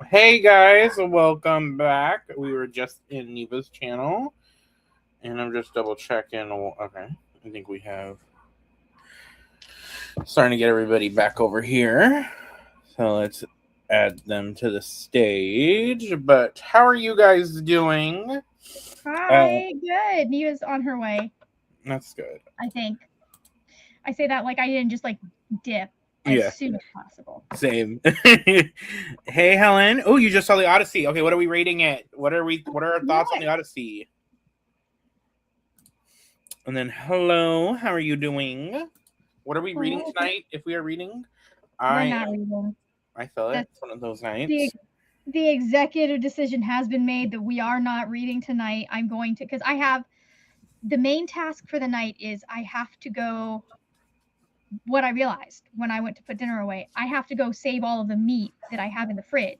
Hey guys, welcome back. We were just in Neva's channel, and I'm just double checking. Okay, I think we have starting to get everybody back over here. So let's add them to the stage. But how are you guys doing? Hi, good. Neva's on her way, That's good. I think. I say that like I didn't just dip as soon as possible. Same. Hey Helen. Oh, you just saw the Odyssey. Okay, what are we rating it? What are our thoughts on the Odyssey? And then hello, how are you doing? What are we reading tonight? If we are reading, We're not reading. I feel it. It's one of those nights. The executive decision has been made that we are not reading tonight. I'm going to, because I have the main task for the night is I have to go. What I realized when I went to put dinner away, I have to go save all of the meat that I have in the fridge,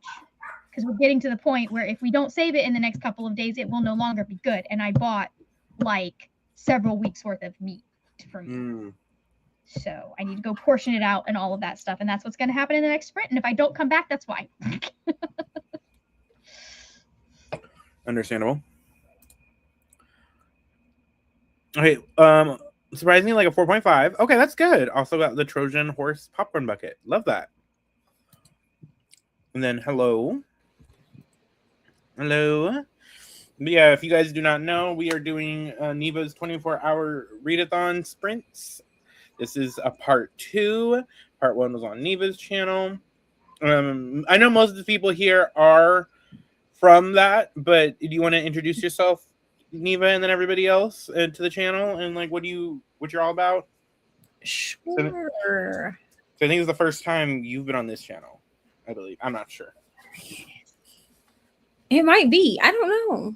because we're getting to the point where if we don't save it in the next couple of days, it will no longer be good. And I bought like several weeks worth of meat for me. So I need to go portion it out and all of that stuff. And that's what's going to happen in the next sprint. And if I don't come back, that's why. Understandable. Okay. Surprisingly, like a 4.5. Okay, that's good. Also got the Trojan horse popcorn bucket. Love that. And then hello. Hello. Yeah, if you guys do not know, we are doing Neva's 24-hour readathon sprints. This is a part 2. Part 1 was on Neva's channel. I know most of the people here are from that, but do you want to introduce yourself, Neva, and then everybody else to the channel, and like what you're all about? Sure. So I think it's the first time you've been on this channel, I believe. I'm not sure. It might be. I don't know.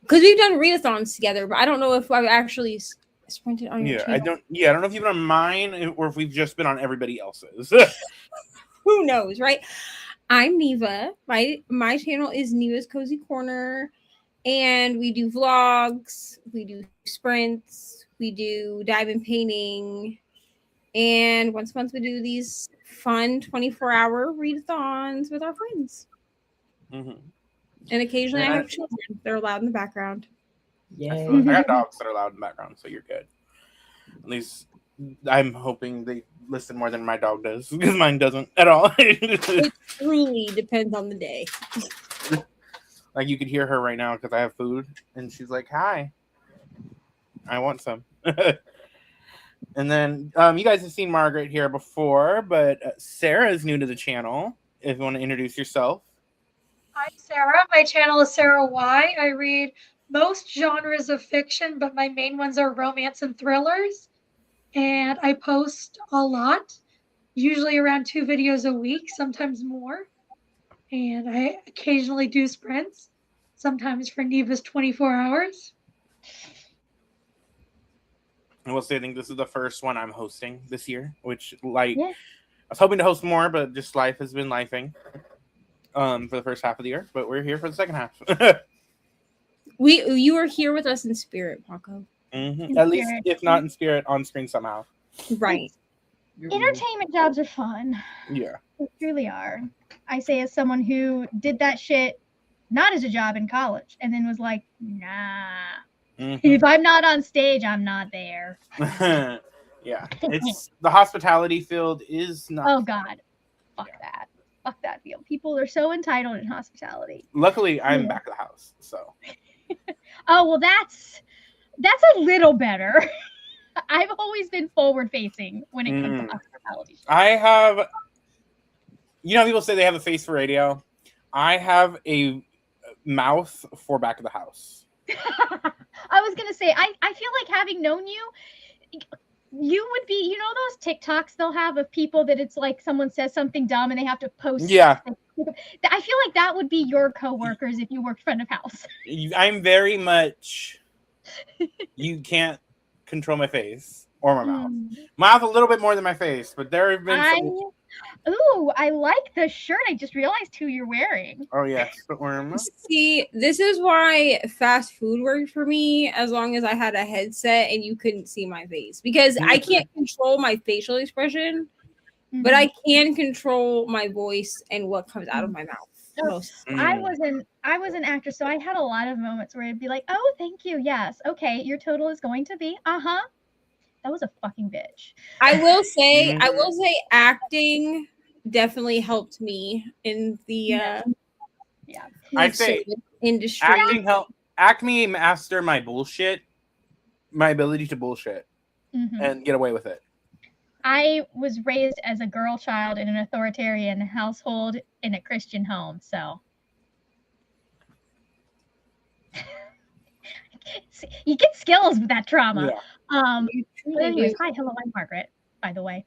Because we've done readathons together, but I don't know if I've actually sprinted on your channel. I don't know if you've been on mine or if we've just been on everybody else's. Who knows, right? I'm Neva. My channel is Neva's Cozy Corner, and we do vlogs, we do sprints, we do diamond painting, and once a month we do these fun 24-hour readathons with our friends. Mm-hmm. And occasionally I have children. They're loud in the background. Yeah, I got dogs that are loud in the background, so you're good. At least I'm hoping they listen more than my dog does, because mine doesn't at all. It truly depends on the day. Like you could hear her right now because I have food, and she's like, "Hi, I want some." And then you guys have seen Margaret here before, but Sarah is new to the channel. If you want to introduce yourself. I'm Sarah. My channel is Sarah Y. I read most genres of fiction, but my main ones are romance and thrillers. And I post a lot, usually around 2 videos a week, sometimes more. And I occasionally do sprints, sometimes for Neva's 24 hours. I will say I think this is the first one I'm hosting this year, which I was hoping to host more, but just life has been lifing. For the first half of the year, but we're here for the second half. You were here with us in spirit, Paco. Mm-hmm. At least, if not in spirit, on screen somehow. Right. Entertainment jobs are fun. Yeah. They truly are. I say as someone who did that shit not as a job in college and then was like, nah. Mm-hmm. If I'm not on stage, I'm not there. Yeah. It's the hospitality field is not. Oh God. Fuck that. Fuck that field. People are so entitled in hospitality. Luckily, I'm back at the house, so. Oh well, that's a little better. I've always been forward facing when it comes to hospitality. I have, people say they have a face for radio. I have a mouth for back of the house. I was gonna say, I feel like having known you. You would be, those TikToks they'll have of people that it's like someone says something dumb and they have to post. Yeah. I feel like that would be your coworkers if you worked front of house. I'm very much, you can't control my face or my mouth. Mouth a little bit more than my face, but there have been some... Ooh, I like the shirt. I just realized who you're wearing. Oh, yes. See, this is why fast food worked for me as long as I had a headset and you couldn't see my face. Because I can't control my facial expression but I can control my voice and what comes out of my mouth. I was an actress, so I had a lot of moments where I'd be like, "Oh, thank you, yes, okay, your total is going to be, that was a fucking bitch." I will say, acting definitely helped me in the I say industry. acting help. Acme master my bullshit, my ability to bullshit, and get away with it. I was raised as a girl child in an authoritarian household in a Christian home, so you get skills with that trauma. Yeah. But anyways, hi, hello, I'm Margaret, by the way.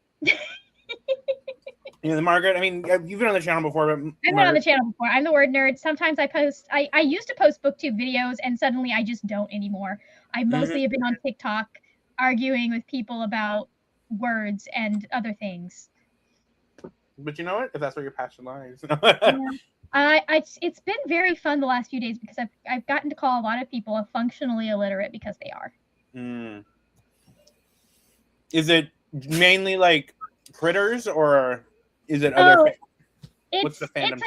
Margaret, I mean, you've been on the channel before, but I've been on the channel before. I'm the word nerd. Sometimes I post, I used to post booktube videos, and suddenly I just don't anymore. I mostly have been on TikTok arguing with people about words and other things. But you know what? If that's where your passion lies. It's been very fun the last few days because I've gotten to call a lot of people functionally illiterate because they are. Is it mainly like critters, or is it other? What's the fandom?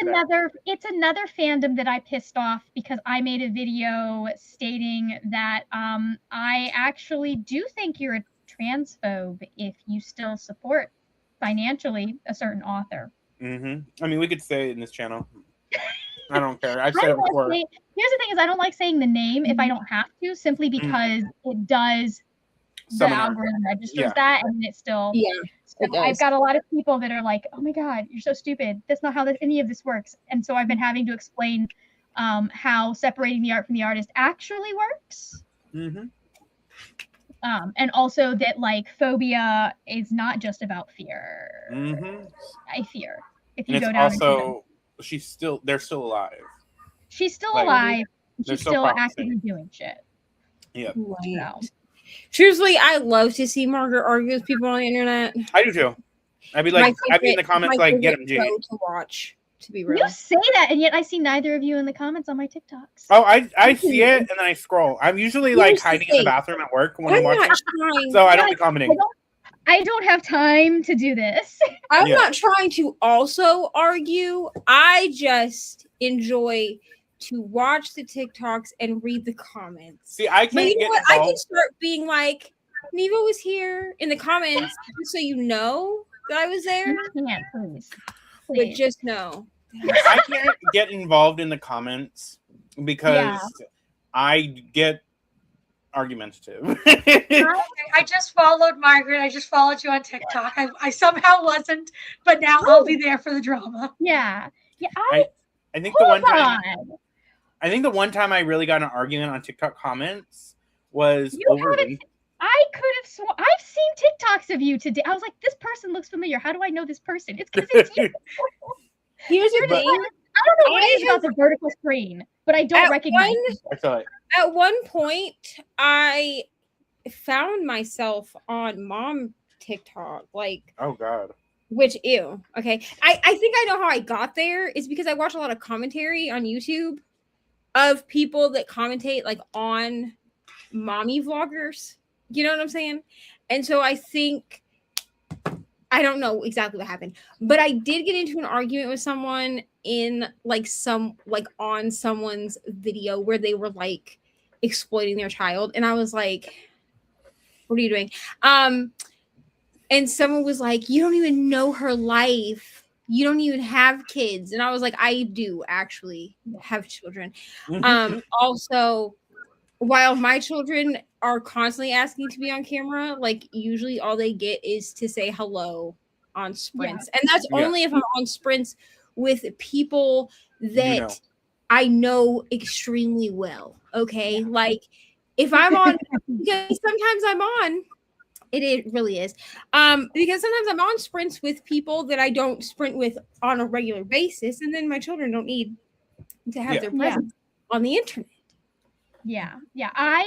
It's another fandom that I pissed off because I made a video stating that I actually do think you're a transphobe if you still support financially a certain author. I mean, we could say it in this channel. I don't care. I've said it before. Here's the thing: is I don't like saying the name if I don't have to, simply because it does. The algorithm registers that, and it still. So I've got a lot of people that are like, "Oh my god, you're so stupid. That's not how any of this works." And so I've been having to explain how separating the art from the artist actually works. And also that like phobia is not just about fear. I fear if you go down. Also, they're still alive. She's still alive. She's still actively doing shit. Yeah. So. Seriously, I love to see Margaret argue with people on the internet. I do too. I'd be like, I'd be in the comments like, "Get him, G." To watch. To be real. You say that, and yet I see neither of you in the comments on my TikToks. Oh, I see it, and then I scroll. I'm usually like hiding in the bathroom at work when I'm watching, so I don't be commenting. I don't have time to do this. I'm not trying to also argue. I just enjoy to watch the TikToks and read the comments. See, I can't get involved. I can start being like, Neva was here in the comments, just so you know that I was there. You can't, please. But just know. I can't get involved in the comments because I get argumentative. I just followed Margaret. I just followed you on TikTok. I somehow wasn't, but now I'll be there for the drama. Yeah. I think the one time. I think the one time I really got in an argument on TikTok comments was over. I could have I've seen TikToks of you today. I was like, this person looks familiar. How do I know this person? It's because it's you. Here's the thing. I don't know what it is about the vertical screen, but I don't recognize it. At one point, I found myself on mom TikTok. Like, oh god. Which ew. Okay. I think I know how I got there. It's because I watch a lot of commentary on YouTube of people that commentate like on mommy vloggers. You know what I'm saying? And so I think I don't know exactly what happened, but I did get into an argument with someone in on someone's video where they were like exploiting their child, and I was like, what are you doing? And someone was like, you don't even know her life. You don't even have kids. And I was like, I do actually have children. Also, while my children are constantly asking to be on camera, like usually all they get is to say hello on sprints. And that's only if I'm on sprints with people that I know extremely well. Okay. Like if I'm on, because sometimes I'm on, it really is. Because sometimes I'm on sprints with people that I don't sprint with on a regular basis, and then my children don't need to have their presence on the internet. Yeah.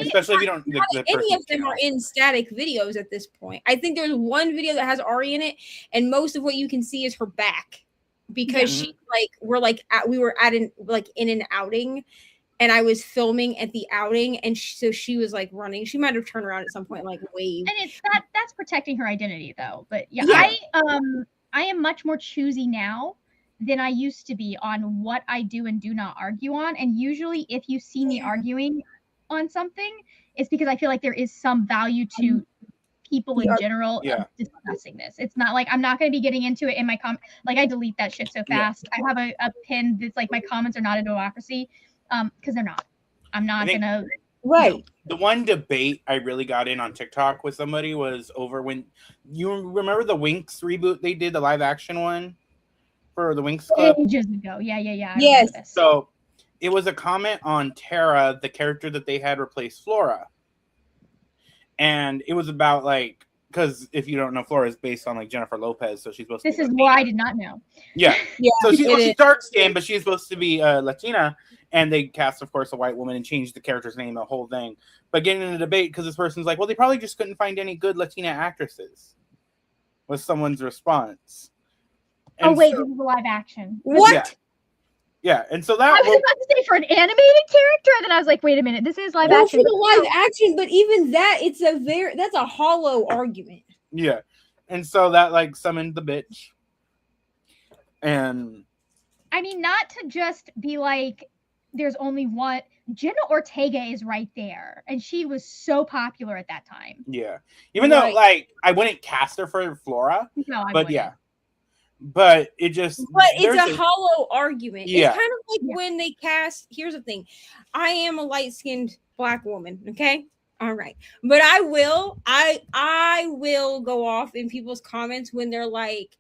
Especially if you don't. Any of them are in static videos at this point. I think there's one video that has Ari in it, and most of what you can see is her back because she we were at in an outing. And I was filming at the outing, and so she was like running. She might have turned around at some point, like wave. And it's that's protecting her identity, though. But I am much more choosy now than I used to be on what I do and do not argue on. And usually, if you see me arguing on something, it's because I feel like there is some value to people in general Yeah. of discussing this. It's not like I'm not going to be getting into it in my comment. Like I delete that shit so fast. I have a pin that's like my comments are not a democracy, because they're not. I'm not gonna. Right. The one debate I really got in on TikTok with somebody was over when you remember the Winx reboot they did, the live action one for the Winx Club. Ages ago. Yeah. I Yes. remember this. So it was a comment on Tara, the character that they had replace Flora. And it was about like, because if you don't know, Flora is based on like Jennifer Lopez, so she's supposed to be This is what I did not know. Yeah. Yeah. So she's dark skinned, but she's supposed to be Latina. And they cast, of course, a white woman and changed the character's name, the whole thing. But getting in a debate because this person's like, well, they probably just couldn't find any good Latina actresses, was someone's response. And this is a live action. What? Yeah. And so that I was about to say for an animated character, and then I was like, wait a minute, this is live action. For the live action, but even that, that's a hollow argument. Yeah. And so that like summoned the bitch. And I mean, not to just be like, there's only one. Jenna Ortega is right there, and she was so popular at that time. Yeah. Even though like I wouldn't cast her for Flora. No, I but wouldn't. yeah. But it just it's a hollow argument. Yeah. It's kind of like when they cast, here's the thing. I am a light-skinned black woman, okay? All right. But I will go off in people's comments when they're like,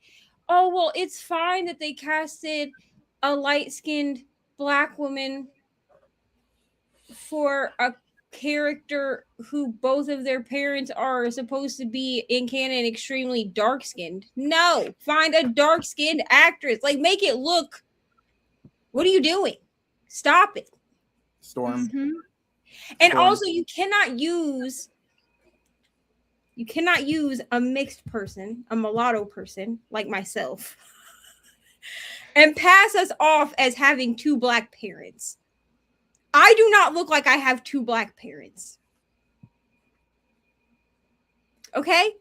oh, well, it's fine that they casted a light-skinned black woman for a character who both of their parents are supposed to be in canon extremely dark-skinned. No, find a dark-skinned actress. Like, make it look. What are you doing? Stop it. Storm. Mm-hmm. And also, you cannot use a mixed person, a mulatto person like myself, and pass us off as having two black parents. I do not look like I have two black parents. Okay?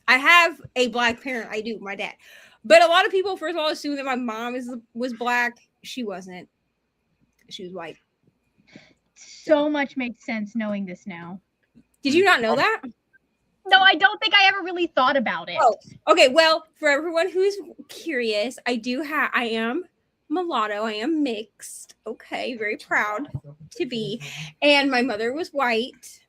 I have a black parent. I do, my dad. But a lot of people, first of all, assume that my mom was black. She wasn't. She was white. So much makes sense knowing this now. Did you not know that? No, I don't think I ever really thought about it. Oh, okay. Well, for everyone who's curious, I am mulatto. I am mixed. Okay, very proud to be. And my mother was white,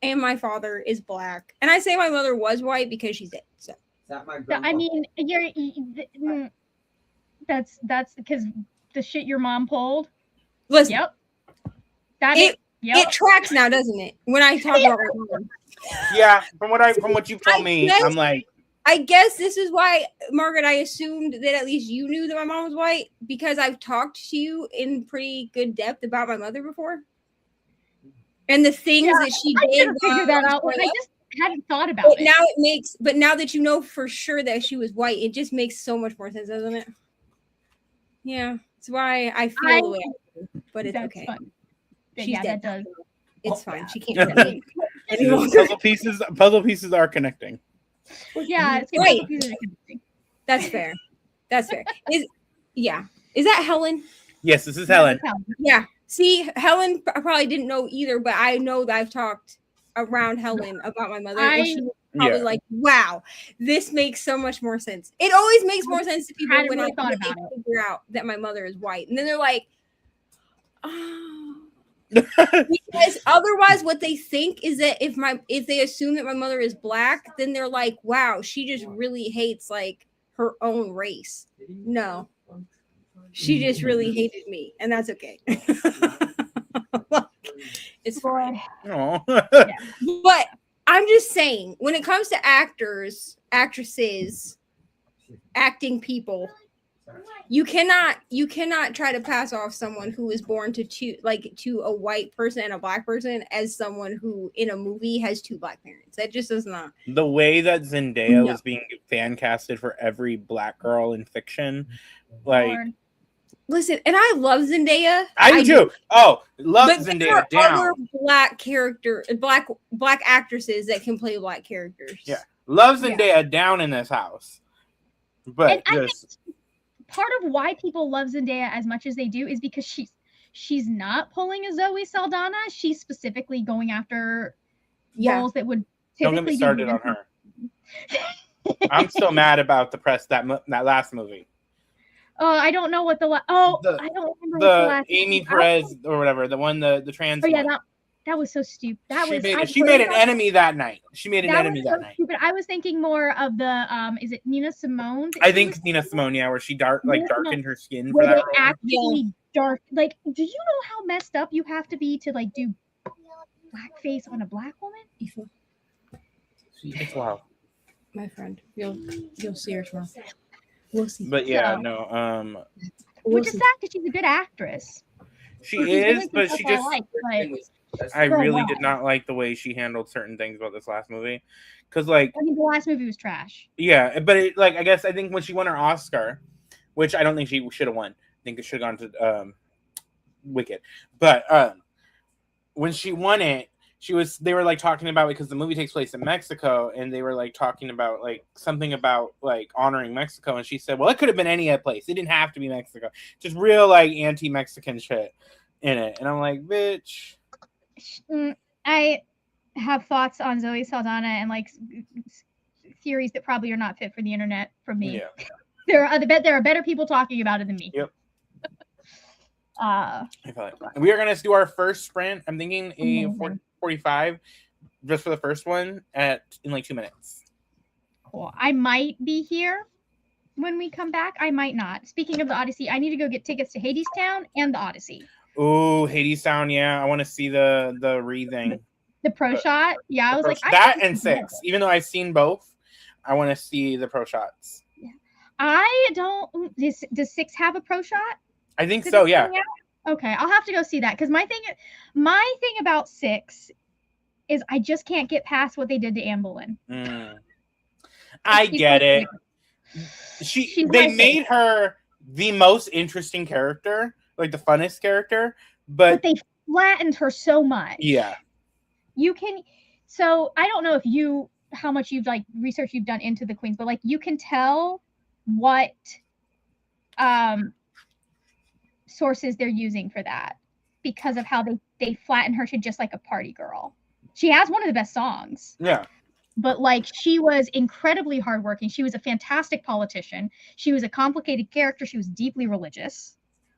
and my father is black. And I say my mother was white because she's dead. So I mean, that's because the shit your mom pulled. Listen, Yep. It tracks now, doesn't it? When I talk about my mom. Yeah, from what you've told me, I'm like, I guess this is why, Margaret, I assumed that at least you knew that my mom was white, because I've talked to you in pretty good depth about my mother before. And the things that she did. Figure that out. Like, I just hadn't thought about it. But now that you know for sure that she was white, it just makes so much more sense, doesn't it? Yeah. That's why I feel the way I do, but it's okay. Fun. She's yeah, dead. that does. It's fine. She can't do it anymore. puzzle pieces are connecting. Yeah, it's right. That's fair. Is that Helen? Yes, this is Helen. Yeah. See, Helen probably didn't know either, but I know that I've talked around Helen about my mother, and she was probably like, "Wow, this makes so much more sense." It always makes more sense to people when I figure out that my mother is white, and then they're like, "Oh." Because otherwise what they think is that if they assume that my mother is black, then they're like, wow, she just really hates like her own race. No, she just really hated me, and that's okay. It's fine. Yeah. But I'm just saying, when it comes to actors, actresses, acting people, you cannot try to pass off someone who is born to a white person and a black person as someone who in a movie has two black parents. That just does not. The way that Zendaya was being fan casted for every black girl in fiction, like, listen, and I love Zendaya. I do too. Oh, love Zendaya. There are other black actresses that can play black characters. Yeah, love Zendaya down in this house. But I just think part of why people love Zendaya as much as they do is because she's not pulling a Zoe Saldana. She's specifically going after roles that would don't get me typically be started given on her. I'm still mad about the press that last movie. Oh, I don't know what I don't remember what the last Amy Perez or whatever, the trans Oh yeah, one. that was so stupid. She made an enemy that night. She made an enemy that night. Stupid. I was thinking more of the is it Nina Simone? I think Nina Simone, yeah, where she darkened her skin for where that they role. actually dark. Like, do you know how messed up you have to be to like do blackface on a black woman? It's wild. My friend, you'll see her tomorrow. We'll see. But yeah, no. Which is sad because she's a good actress. She is, but she just. I really well. did not like the way she handled certain things about this last movie, because like I think the last movie was trash. Yeah, but I think when she won her Oscar, which I don't think she should have won. I think it should have gone to Wicked. But when she won it, they were like talking about, because the movie takes place in Mexico, and they were like talking about like something about like honoring Mexico, and she said, well, it could have been any place. It didn't have to be Mexico. Just real like anti-Mexican shit in it. And I'm like, bitch. I have thoughts on Zoe Saldana and like theories that probably are not fit for the internet from me. Yeah. There are better people talking about it than me. Yep. We are gonna do our first sprint. I'm thinking a 45 just for the first one in like 2 minutes. Cool. I might be here when we come back. I might not. Speaking of the Odyssey, I need to go get tickets to Hadestown and the Odyssey. Oh, Hadestown, yeah. I want to see the re-thing. The pro shot? Yeah, I was like... That and 6. Even though I've seen both, I want to see the pro shots. Yeah. I don't... Does 6 have a pro shot? I think so, yeah. Okay, I'll have to go see that. Because my thing about 6 is I just can't get past what they did to Anne Boleyn. I get it. They made her the most interesting character, like the funnest character, but they flattened her so much. Yeah. So I don't know how much research you've done into the queens, but like you can tell what sources they're using for that because of how they flatten her to just like a party girl. She has one of the best songs. Yeah. But like she was incredibly hardworking. She was a fantastic politician. She was a complicated character. She was deeply religious.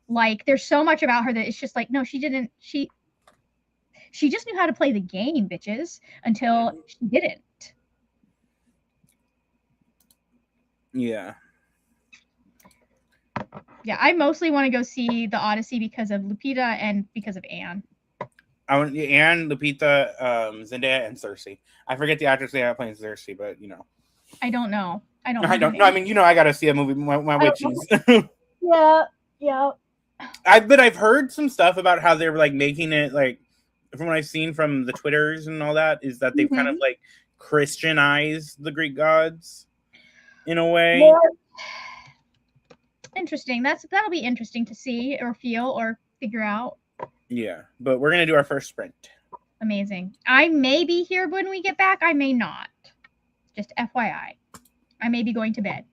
Like there's so much about her that it's just like, no, she didn't. She just knew how to play the game, bitches, until she didn't. Yeah. Yeah, I mostly want to go see the Odyssey because of Lupita and because of Anne. I want Anne, Lupita, Zendaya, and Cersei. I forget the actress they have playing Cersei, but you know. I don't know. I don't know. I mean, I gotta see a movie. My witches. Yeah. But I've heard some stuff about how they're like making it like, from what I've seen from the Twitters and all that, is that they've kind of like Christianized the Greek gods in a way. Well, interesting. That'll be interesting to see or feel or figure out. Yeah, but we're gonna do our first sprint. Amazing. I may be here when we get back. I may not. Just FYI. I may be going to bed.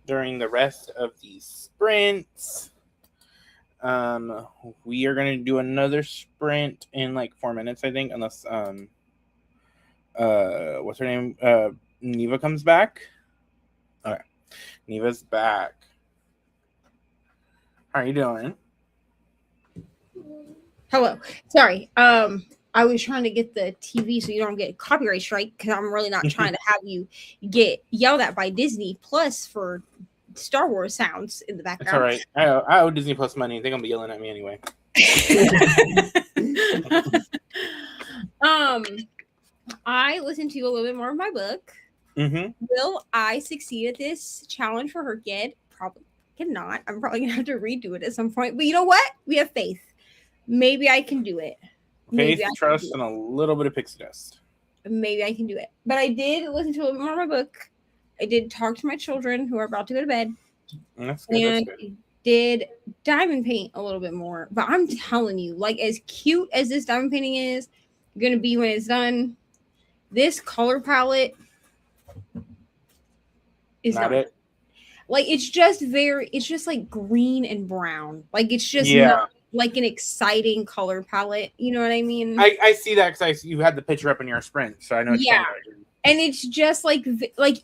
during the rest of these sprints. We are going to do another sprint in like 4 minutes, I think, unless what's her name? Neva comes back. Okay, Neva's back. How are you doing? Hello. Sorry. I was trying to get the TV so you don't get copyright strike because I'm really not trying to have you get yelled at by Disney Plus for Star Wars sounds in the background. It's all right. I owe Disney Plus money. They're gonna be yelling at me anyway. I listened to a little bit more of my book. Mm-hmm. Will I succeed at this challenge for her yet? Probably cannot. I'm probably gonna have to redo it at some point. But you know what? We have faith. Maybe I can do it. Faith, trust, and a little bit of pixie dust. Maybe I can do it. But I did listen to a little bit more of my book. I did talk to my children who are about to go to bed. That's good. And did diamond paint a little bit more. But I'm telling you, like, as cute as this diamond painting is going to be when it's done, this color palette is not it. Like, it's just like green and brown. Like, it's just not like an exciting color palette. You know what I mean? I see that because you had the picture up in your sprint, so I know. Yeah. And it's just like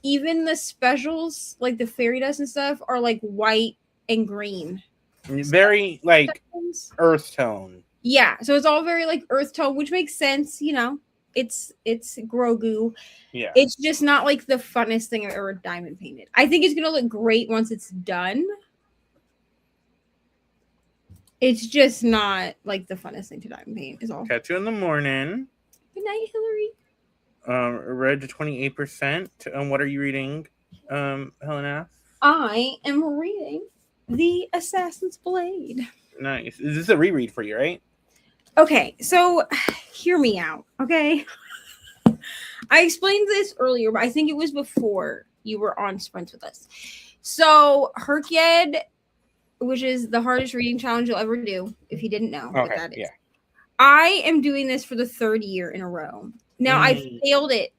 even the specials, like the fairy dust and stuff, are like white and green. Very like earth tone. Yeah. So it's all very like earth tone, which makes sense, you know. It's Grogu. Yeah. It's just not like the funnest thing I've ever diamond painted. I think it's gonna look great once it's done. It's just not like the funnest thing to diamond paint is all. Catch you in the morning. Good night, Hillary. Read to 28%. What are you reading, Helena? I am reading The Assassin's Blade. Nice. This is a reread for you, right? Okay, so hear me out, okay? I explained this earlier, but I think it was before you were on Sprints with us. So Herkyed, which is the hardest reading challenge you'll ever do, if you didn't know what that is. Yeah. I am doing this for the 3rd year in a row. Now I failed it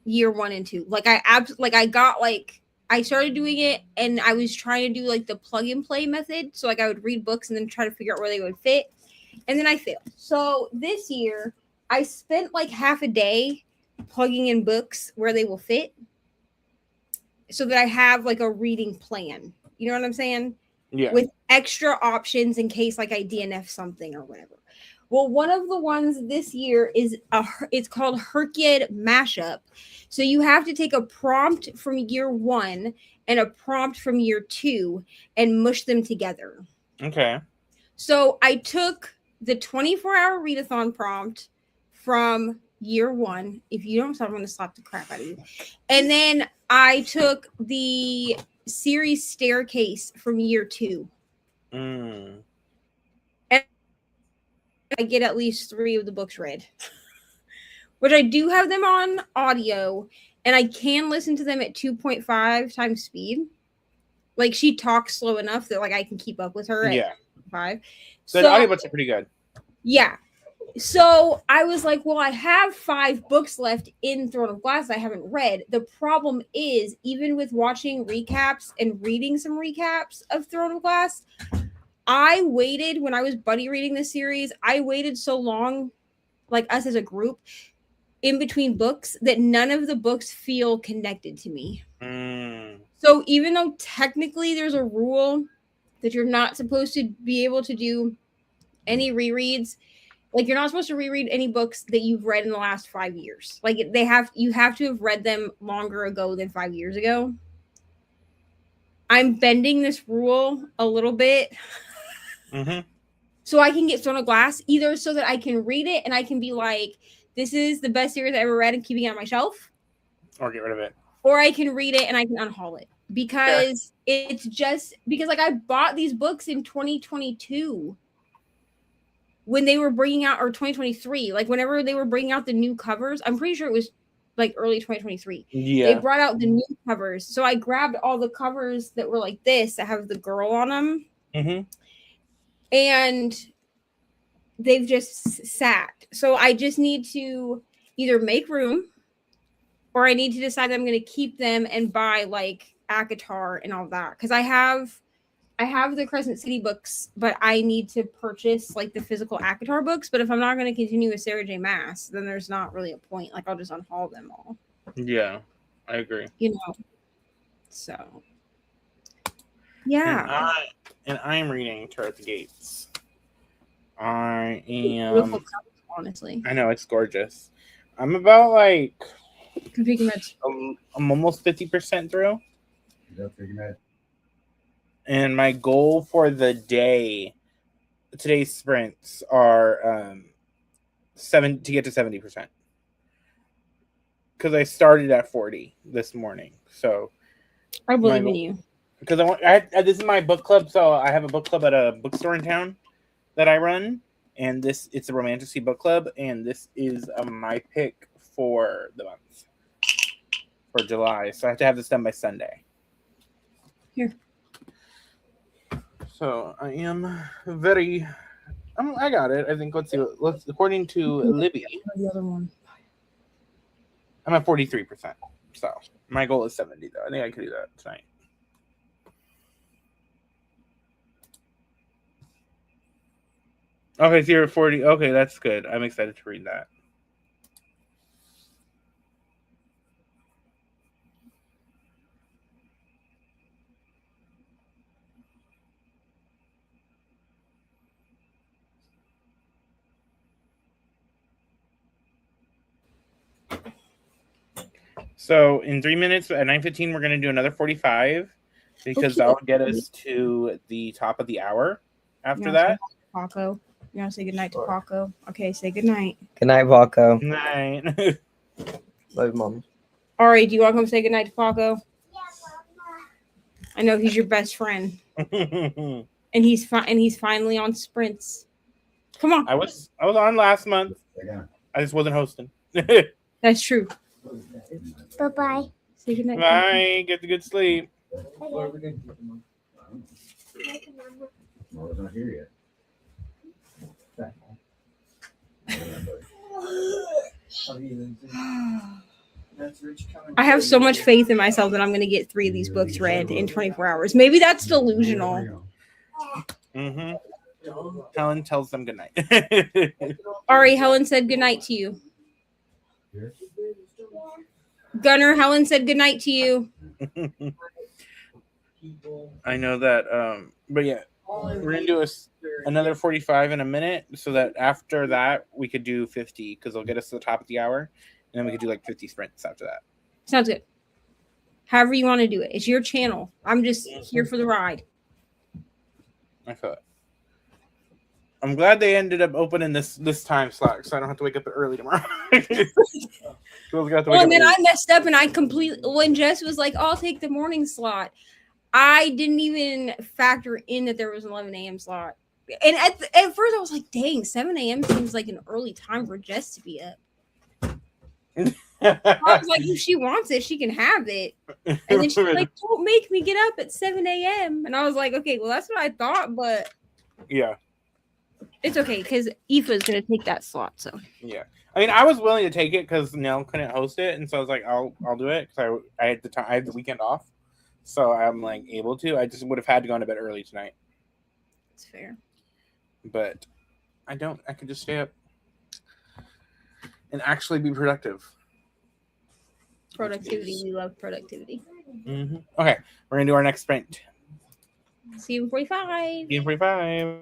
year 1 and 2. Like I started doing it and I was trying to do like the plug and play method. So like I would read books and then try to figure out where they would fit. And then I failed. So this year I spent like half a day plugging in books where they will fit so that I have like a reading plan. You know what I'm saying? Yeah. With extra options in case like I DNF something or whatever. Well, one of the ones this year is it's called Herkyed Mashup. So you have to take a prompt from year 1 and a prompt from year 2 and mush them together. Okay. So I took the 24-hour readathon prompt from year 1. If you don't stop, I'm going to slap the crap out of you. And then I took the series Staircase from year 2. I get at least 3 of the books read, which I do have them on audio and I can listen to them at 2.5 times speed. Like she talks slow enough that like I can keep up with her at 5. So the audiobooks are pretty good. Yeah. So I was like, well, I have 5 books left in Throne of Glass I haven't read. The problem is, even with watching recaps and reading some recaps of Throne of Glass, I waited when I was buddy reading this series. I waited so long, like us as a group, in between books that none of the books feel connected to me. So even though technically there's a rule that you're not supposed to be able to do any rereads, like you're not supposed to reread any books that you've read in the last 5 years. Like you have to have read them longer ago than 5 years ago. I'm bending this rule a little bit. So I can get Throne of Glass, either so that I can read it and I can be like, this is the best series I ever read and keeping it on my shelf. Or get rid of it. Or I can read it and I can unhaul it. Because it's just because like I bought these books in 2022 when they were bringing out, or 2023, like whenever they were bringing out the new covers. I'm pretty sure it was like early 2023. Yeah. They brought out the new covers. So I grabbed all the covers that were like this that have the girl on them. And they've just sat. So I just need to either make room or I need to decide that I'm going to keep them and buy like ACOTAR and all that, because I have the Crescent City books, but I need to purchase like the physical ACOTAR books. But if I'm not going to continue with Sarah J. Maas, then there's not really a point. Like I'll just unhaul them all. Yeah, I agree. You know. So. Yeah. And I'm reading Turret the Gates. I am. Beautiful cover, honestly. I know, it's gorgeous. I'm about like. I'm almost 50% through. And my goal for the day, today's sprints are to get to 70%. Because I started at 40 this morning, so I believe in you. Because this is my book club, so I have a book club at a bookstore in town that I run, and it's a Romantasy book club, and this is my pick for the month for July. So I have to have this done by Sunday. Here. So I am very. I got it. I think. Let's see. According to Libby, the other one. I'm at 43%. So my goal is 70, though. I think I could do that tonight. Okay, so you're at 40. Okay, that's good. I'm excited to read that. So in 3 minutes at 9:15, we're going to do another 45 because that'll get us to the top of the hour. After that, Paco, you want to say goodnight to Paco? Okay, say goodnight. Good night, Paco. Night. Love you, Mom. Ari, do you want to come say goodnight to Paco? Yeah, Mama. I know he's your best friend, and he's finally on sprints. Come on. I was on last month. I just wasn't hosting. That's true. Bye-bye. Say goodnight. Bye. Get the good sleep. Mama's not here yet. I have so much faith in myself that I'm going to get 3 of these books read in 24 hours. Maybe that's delusional. Mm-hmm. Helen tells them goodnight. Ari, Helen said goodnight to you. Gunnar, Helen said goodnight to you. I know that, but yeah, we're going to do another 45 in a minute so that after that we could do 50 because it'll get us to the top of the hour. And then we could do like 50 sprints after that. Sounds good. However you want to do it. It's your channel. I'm just here for the ride. I feel it. I'm glad they ended up opening this time slot so I don't have to wake up early tomorrow. Well, and then I messed up and when Jess was like, I'll take the morning slot, I didn't even factor in that there was an 11 a.m. slot. And at first I was like, dang, 7 a.m. seems like an early time for Jess to be up. I was like, if she wants it, she can have it. And then she's like, don't make me get up at 7 a.m. And I was like, okay, well, that's what I thought, but yeah, it's okay because Aoife is going to take that slot. So yeah, I mean, I was willing to take it because Nell couldn't host it, and so I was like, I'll do it because I had the time, I had the weekend off, so I'm like able to. I just would have had to go to bed early tonight. That's fair, but I don't. I could just stay up and actually be productive. Productivity. We love productivity. Mm-hmm. Okay, we're gonna do our next sprint. See you in 45. See you in 45.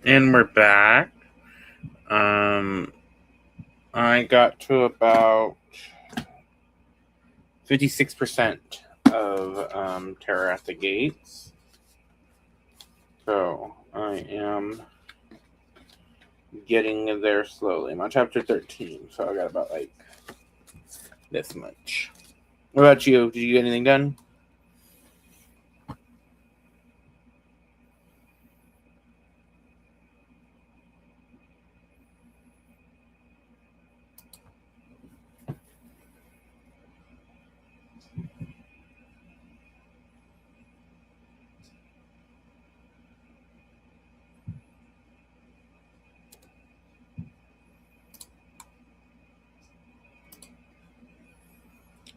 And we're back. I got to about 56% of Terror at the Gates. So I am getting there slowly. I'm on chapter 13, so I got about like this much. What about you? Did you get anything done?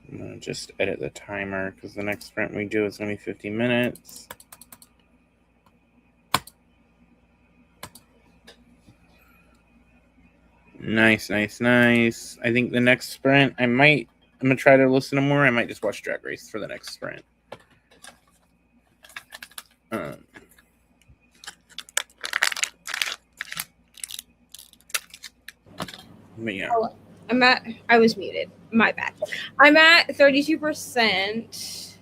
I'm going to just edit the timer because the next sprint we do is going to be 50 minutes. Nice. I think the next sprint, I'm going to try to listen to more. I might just watch Drag Race for the next sprint. But yeah. I was muted. My bad. I'm at 32%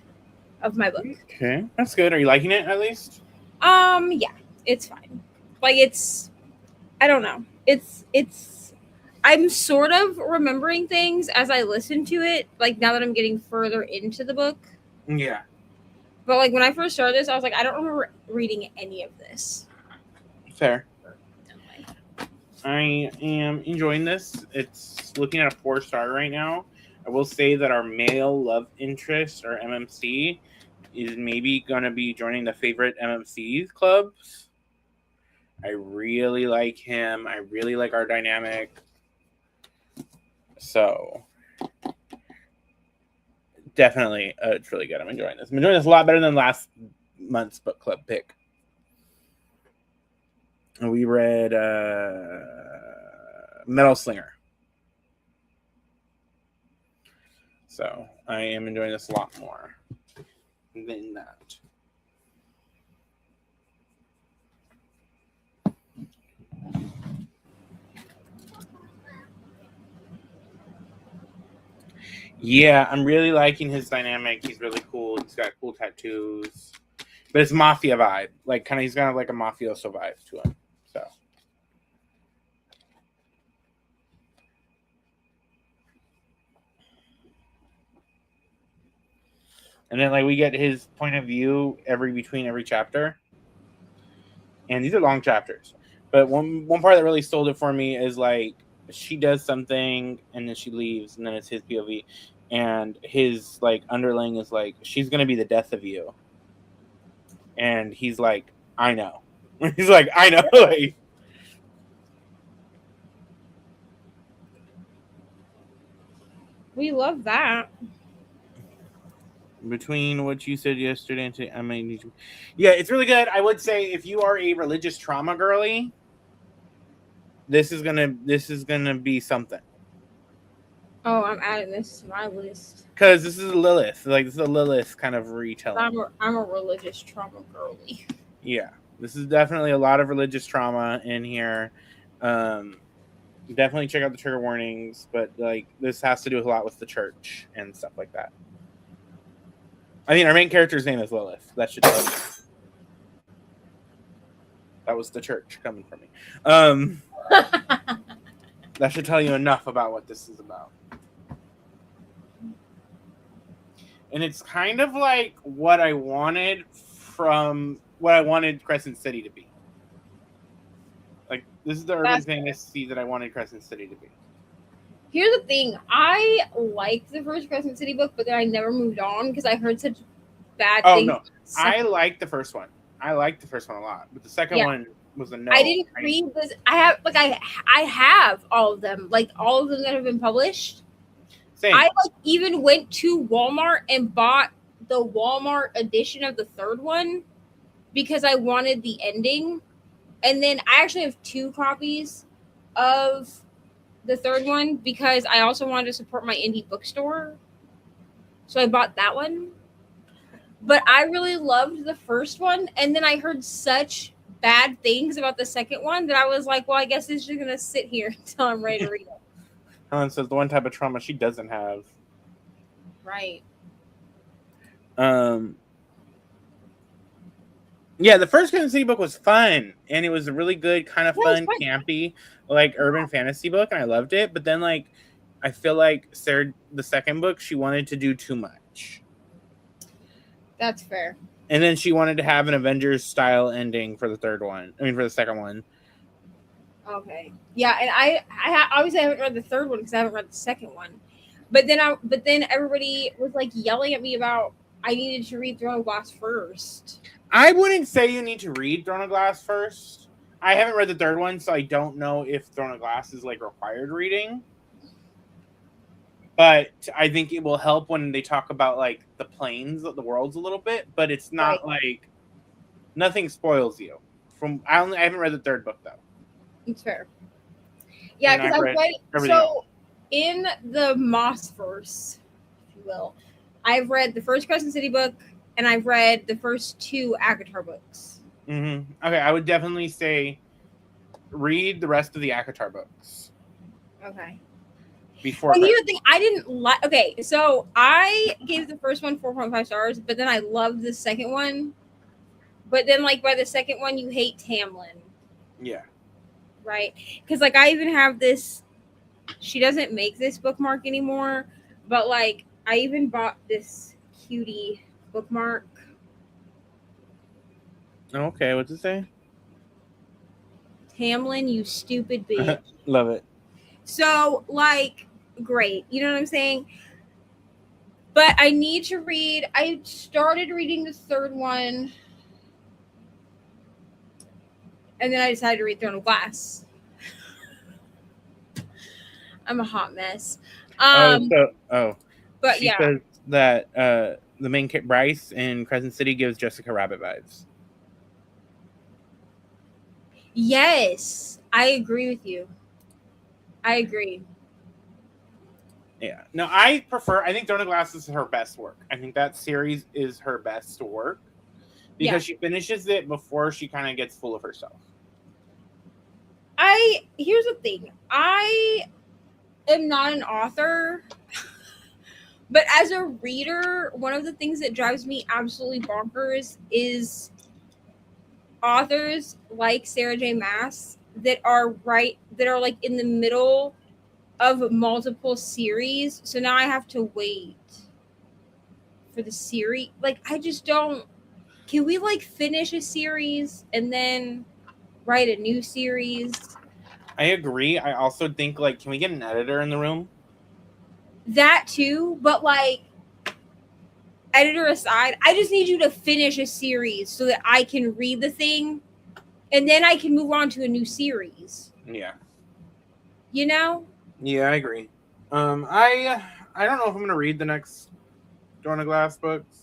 of my book. Okay, that's good. Are you liking it at least? Yeah, it's fine. Like I don't know. I'm sort of remembering things as I listen to it, like now that I'm getting further into the book. Yeah. But like when I first started this, I was like, I don't remember reading any of this. Fair. I am enjoying this. It's looking at a 4-star right now. I will say that our male love interest, or MMC, is maybe going to be joining the favorite MMCs clubs. I really like him. I really like our dynamic. So, definitely, it's really good. I'm enjoying this. I'm enjoying this a lot better than last month's book club pick. We read Metal Slinger. So I am enjoying this a lot more than that. Yeah, I'm really liking his dynamic. He's really cool. He's got cool tattoos. But it's mafia vibe. Like he's kind of like a mafioso vibe to him. So and then like we get his point of view between every chapter. And these are long chapters. But one part that really sold it for me is like she does something and then she leaves and then it's his POV. And his like underling is like, she's gonna be the death of you. And he's like, I know. He's like, I know. Like, We love that. between what you said yesterday and today, I mean, yeah, it's really good. I would say if you are a religious trauma girly, this is gonna be something. Oh, I'm adding this to my list. Because this is Lilith. Like, this is a Lilith kind of retelling. I'm a religious trauma girly. Yeah. This is definitely a lot of religious trauma in here. Definitely check out the trigger warnings, but like this has to do a lot with the church and stuff like that. I mean, our main character's name is Lilith. That should tell you. That was the church coming from me. That should tell you enough about what this is about. And it's kind of like what I wanted Crescent City to be. Like, this is the urban fantasy that I wanted Crescent City to be. Here's the thing. I liked the first Crescent City book, but then I never moved on because I heard such bad things. Oh, no. I liked the first one. I liked the first one a lot. But the second one was a no. I didn't read this. I have all of them. Like, all of them that have been published. Same. I even went to Walmart and bought the Walmart edition of the third one because I wanted the ending. And then I actually have 2 copies of the third one because I also wanted to support my indie bookstore. So I bought that one. But I really loved the first one. And then I heard such bad things about the second one that I was like, well, I guess it's just gonna sit here until I'm ready to read it. Helen says the one type of trauma she doesn't have. Right. Yeah, the first Crescent City book was fun, and it was a really good, kind of Yeah, it was fun, fun. campy, like urban fantasy book, and I loved it. But then, like, I feel like Sarah, the second book, she wanted to do too much, That's fair. and then she wanted to have an Avengers style ending for the third one. I mean, for the second one. Okay. Yeah, and I obviously I haven't read the third one because I haven't read the second one. But then everybody was like yelling at me about I needed to read Throne of Glass first. I wouldn't say you need to read Throne of Glass first. I haven't read the third one, so I don't know if Throne of Glass is like required reading. But I think it will help when they talk about like the planes of the worlds a little bit. But it's not like nothing spoils you. I haven't read the third book though. It's fair. Yeah, because I've read so in the Mossverse, if you will, I've read the first Crescent City book and I've read the first two ACOTAR books. Mm-hmm. Okay, I would definitely say read the rest of the ACOTAR books. Okay. Before. Well, here's the thing, I didn't like. Okay, so I gave the first one 4.5 stars, but then I loved the second one. But then, like by the second one, you hate Tamlin. Yeah. Right? Because like I even have this. She doesn't make this bookmark anymore, but like I even bought this cutie bookmark. Okay, what's it say? Tamlin, you stupid bitch. Love it. So like, great. You know what I'm saying? But I need to read. I started reading the third one. And then I decided to read Throne of Glass. I'm a hot mess. But she says that the main Bryce in Crescent City gives Jessica Rabbit vibes. Yes, I agree with you. I agree. Yeah. No, I think Throne of Glass is her best work. I think that series is her best work because she finishes it before she kind of gets full of herself. Here's the thing. I am not an author, but as a reader, one of the things that drives me absolutely bonkers is authors like Sarah J. Maas that are like in the middle of multiple series. So now I have to wait for the series. Like, I just don't. Can we like finish a series and then write a new series? I agree. I also think, like, can we get an editor in the room? That too, but like, editor aside, I just need you to finish a series so that I can read the thing and then I can move on to a new series. Yeah. You know? Yeah, I agree. I don't know if I'm going to read the next Throne of Glass books.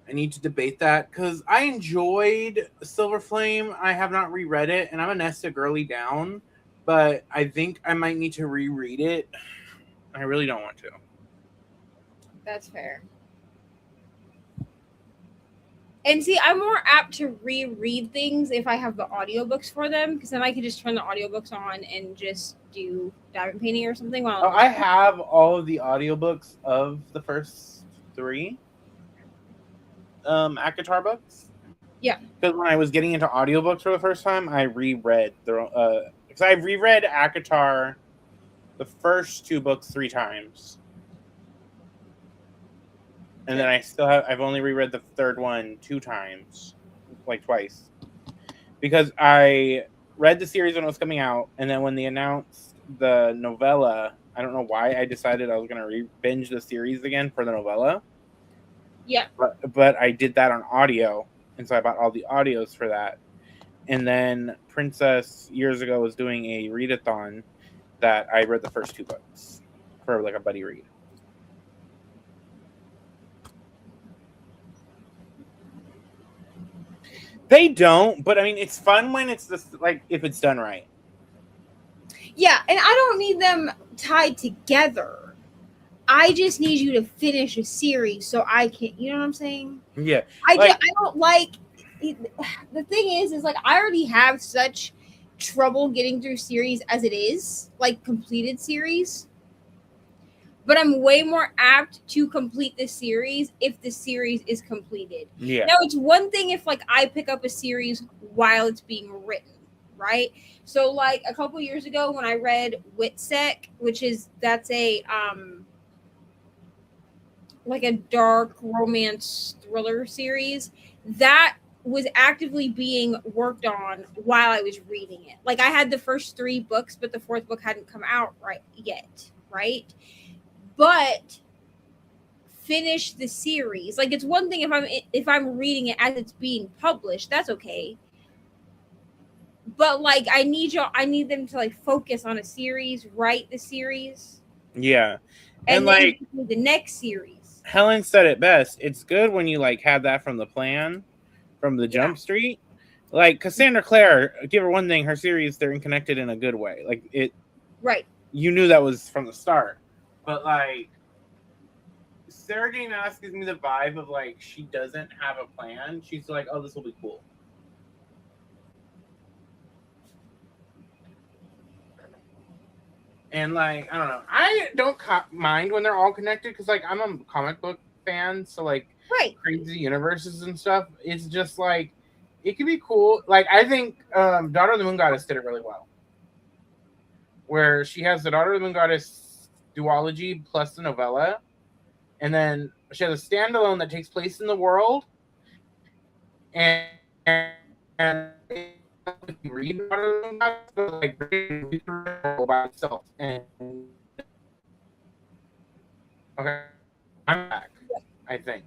I need to debate that because I enjoyed Silver Flame. I have not reread it, and I'm a Nesta girly down, but I think I might need to reread it. I really don't want to. That's fair. And see, I'm more apt to reread things if I have the audiobooks for them, because then I can just turn the audiobooks on and just do diamond painting or something. I have all of the audiobooks of the first 3 ACOTAR books. Yeah. Because when I was getting into audiobooks for the first time, I reread because I reread ACOTAR, the first 2 books 3 times. And then I've only reread the third one 2 times, like twice. Because I read the series when it was coming out, and then when they announced the novella, I don't know why I decided I was going to binge the series again for the novella. Yeah. But I did that on audio, and so I bought all the audios for that. And then Princess years ago was doing a readathon that I read the first 2 books for like a buddy read. They don't, but I mean, it's fun when it's just like if it's done right. Yeah, and I don't need them tied together. I just need you to finish a series so I can, you know what I'm saying? Yeah. I don't like the thing is like I already have such trouble getting through series as it is, like completed series. But I'm way more apt to complete the series if the series is completed. Yeah. Now it's one thing if like I pick up a series while it's being written, right? So like a couple years ago when I read Witsec, that's a like a dark romance thriller series that was actively being worked on while I was reading it. Like I had the first 3 books, but the 4th book hadn't come out yet, right? But finish the series. Like it's one thing if I'm reading it as it's being published, that's okay. But like I need them to like focus on a series, write the series. Yeah. And then like the next series. Helen said it best. It's good when you like have that from the plan, from the Jump Street. Like Cassandra Clare, give her one thing, her series, they're connected in a good way. Like it right. You knew that was from the start. But like Sarah Jane Maas gives me the vibe of like she doesn't have a plan. She's like, oh, this will be cool. And like, I don't know. I don't mind when they're all connected because like I'm a comic book fan, so like crazy universes and stuff. It's just like it could be cool. Like I think Daughter of the Moon Goddess did it really well. Where she has the Daughter of the Moon Goddess duology plus the novella. And then she has a standalone that takes place in the world. And you read Daughter of the Moon Goddess, but like by itself. And okay, I'm back, I think.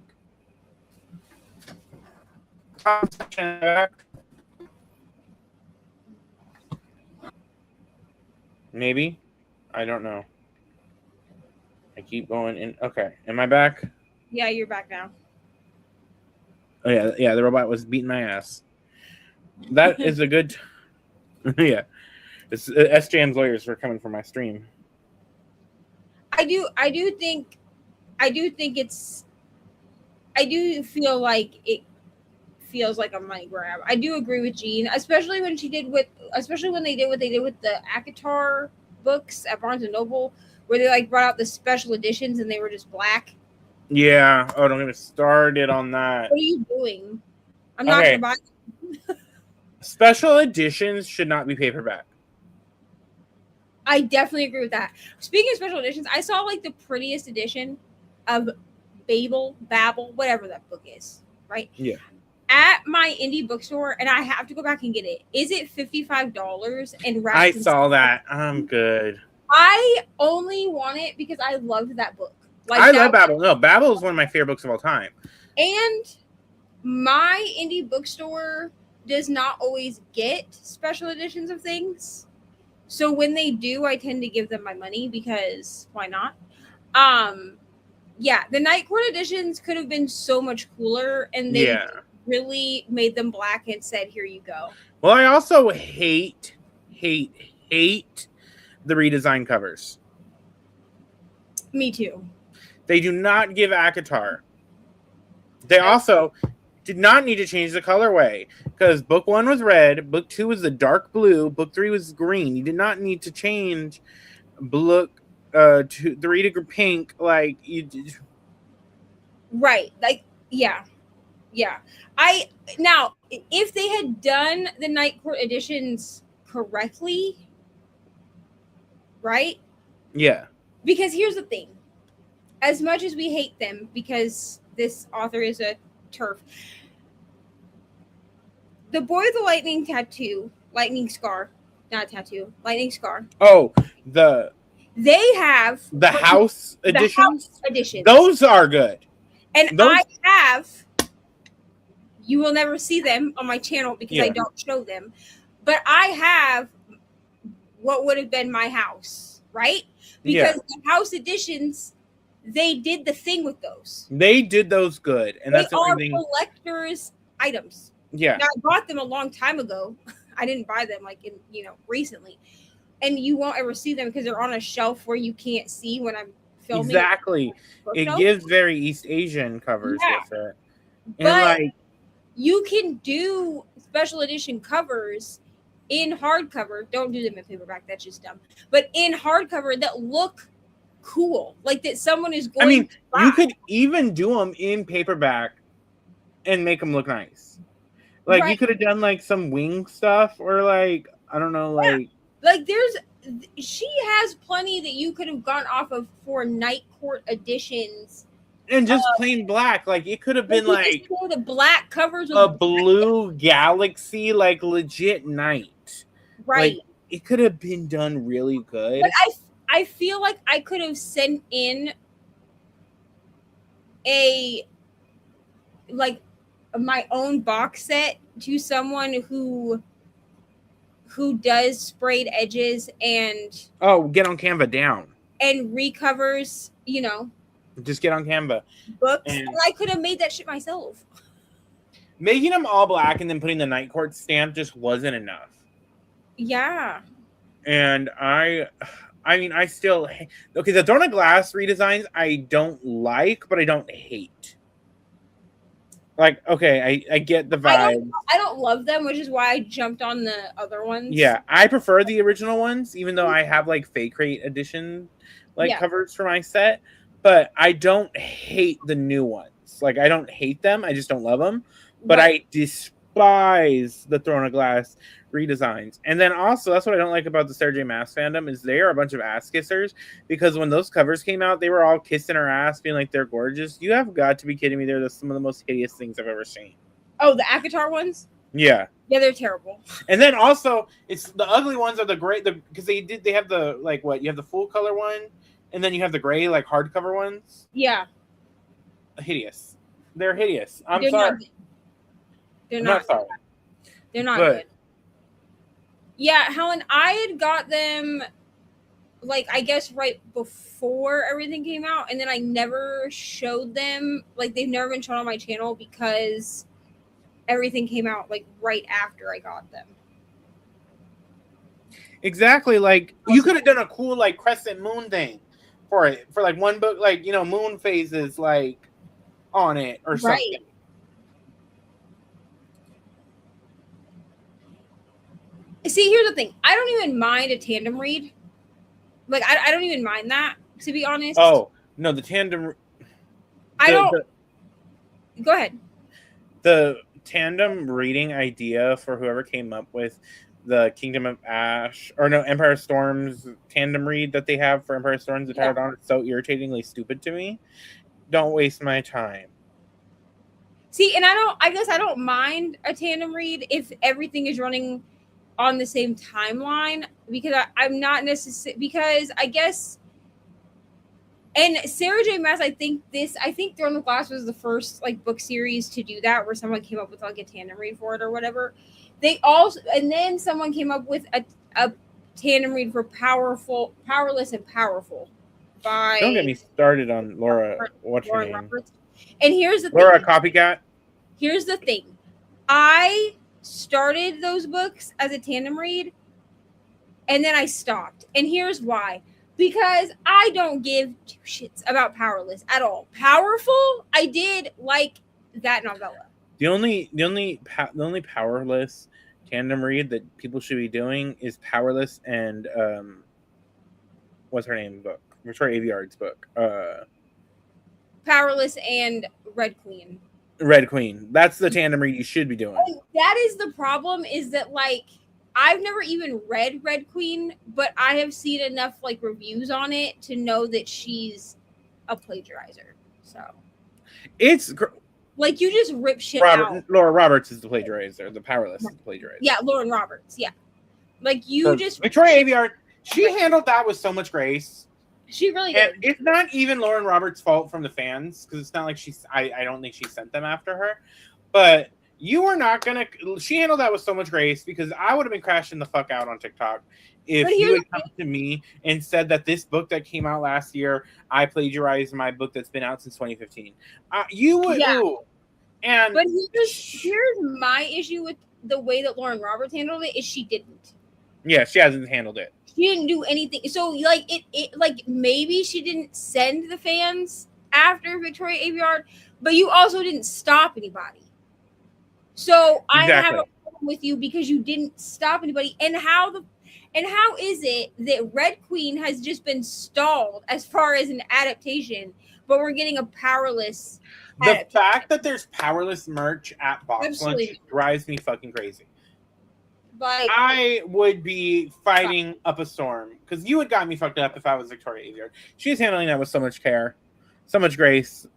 Maybe. I don't know. I keep going in. Okay. Am I back? Yeah, you're back now. Oh, yeah. Yeah, the robot was beating my ass. That is a good... yeah. It's SJM's lawyers were coming for my stream. I do feel like it feels like a money grab. I do agree with Jean, especially when they did what they did with the ACOTAR books at Barnes and Noble, where they like brought out the special editions and they were just black. Yeah. Oh, don't get me started on that. What are you doing? I'm not gonna buy them. Special editions should not be paperback. I definitely agree with that. Speaking of special editions, I saw like the prettiest edition of Babel, whatever that book is, right? Yeah. At my indie bookstore, and I have to go back and get it. Is it $55 and wrapped? I saw that. I'm good. I only want it because I loved that book. Like I love Babel. No, Babel is one of my favorite books of all time. And my indie bookstore does not always get special editions of things. So when they do, I tend to give them my money because why not? Yeah, the Night Court editions could have been so much cooler, and they really made them black and said, "Here you go." Well, I also hate the redesigned covers. Me too. They do not give ACOTAR. They also did not need to change the colorway because book 1 was red, book 2 was the dark blue, book 3 was green. You did not need to change book 3 to pink like you did. Right. Like, yeah. Now, if they had done the Night Court editions correctly, right? Yeah. Because here's the thing. As much as we hate them, because this author is a TERF, the Boy with the Lightning Scar. Oh, they have the house editions. Editions. Those are good. And I have. You will never see them on my channel because I don't show them. But I have what would have been my house, right? Because the house editions, they did the thing with those. They did those good, and that's the only thing. Collector's items. Yeah. Now, I bought them a long time ago. I didn't buy them recently, and you won't ever see them because they're on a shelf where you can't see when I'm filming. Exactly. It gives very East Asian covers with it, and you can do special edition covers in hardcover. Don't do them in paperback. That's just dumb. But in hardcover that look cool, like that someone is going. I mean, to buy. you could even do them in paperback and make them look nice. Like Right. you could have done like some wing stuff, or like I don't know, like she has plenty that you could have gone off of for Night Court editions. and just plain black. Like it could have been like the black covers with a blue galaxy, like legit night. right. Like, it could have been done really good. But I feel like I could have sent in my own box set to someone who does sprayed edges and get on Canva down and recovers, just get on Canva books, and I could have made that shit myself. Making them all black and then putting the Night Court stamp just wasn't enough. Yeah. And I mean, I still okay. The Throne of Glass redesigns I don't like, but I don't hate. Like, okay, I get the vibe. I don't love them, which is why I jumped on the other ones. Yeah, I prefer the original ones, even though I have like Fake Rate edition covers for my set. But I don't hate the new ones. Like, I don't hate them. I just don't love them. But I despise the Throne of Glass redesigns. And then also, that's what I don't like about the Sarah J. Maas fandom is they are a bunch of ass kissers, because when those covers came out, they were all kissing her ass, being like they're gorgeous. You have got to be kidding me. They're some of the most hideous things I've ever seen. Oh, the Akatar ones? Yeah. Yeah, they're terrible. And then also, it's the ugly ones are the gray, because they have the, like, what, you have the full color one, and then you have the gray, like, hardcover ones. Yeah. Hideous. They're hideous. They're sorry. They're I'm not sorry. They're not good. Yeah, Helen, I had got them, like, I guess right before everything came out, and then I never showed them. Like, they've never been shown on my channel because everything came out, like, right after I got them. Exactly. Like, you could have done a cool, like, crescent moon thing for it. For, like, one book, like, moon phases, like, on it or something. Right. See, here's the thing. I don't even mind a tandem read. Like, I don't even mind that, to be honest. Oh, no, the tandem... Go ahead. The tandem reading idea for whoever came up with the Kingdom of Ash... Or no, Empire Storm's tandem read that they have for Empire Storm's the Pterodon is so irritatingly stupid to me. Don't waste my time. See, and I guess I don't mind a tandem read if everything is running on the same timeline, because I'm not necessarily, because I guess, and Sarah J. Maas, I think Throne of Glass was the first, like, book series to do that, where someone came up with, like, a tandem read for it or whatever. They also, and then someone came up with a tandem read for Powerless and Powerful by... Don't get me started on Laura. What's her name? Roberts. And here's the Laura thing. Copycat? Here's the thing. I started those books as a tandem read, and then I stopped. And here's why. Because I don't give two shits about Powerless at all. Powerful, I did like that novella. The only Powerless tandem read that people should be doing is Powerless and what's her name book? Victoria Aveyard's book. Powerless and Red Queen. Red Queen. That's the tandem read you should be doing. And that is the problem, is that, like, I've never even read Red Queen, but I have seen enough, like, reviews on it to know that she's a plagiarizer. So it's like, you just rip shit out. Laura Roberts is the plagiarizer. The Powerless is the plagiarizer. Yeah, Lauren Roberts. Yeah, like, you just Victoria Aveyard. She handled that with so much grace. She really and did. It's not even Lauren Roberts' fault from the fans, because it's not like I don't think she sent them after her. But you were not gonna. She handled that with so much grace, because I would have been crashing the fuck out on TikTok if you had come to me and said that this book that came out last year, I plagiarized my book that's been out since 2015. You would. Yeah. Ooh. And but here's my issue with the way that Lauren Roberts handled it, is she didn't. Yeah, she hasn't handled it. She didn't do anything. So, like, it like, maybe she didn't send the fans after Victoria Aveyard, but you also didn't stop anybody. So I have Exactly. a problem with you because you didn't stop anybody. And how is it that Red Queen has just been stalled as far as an adaptation, but we're getting a powerless The adaptation? fact that there's powerless merch at Box Absolutely. Lunch drives me fucking crazy. Like, I would be fighting up a storm because you would got me fucked up if I was Victoria Aveyard. She's handling that with so much care, so much grace.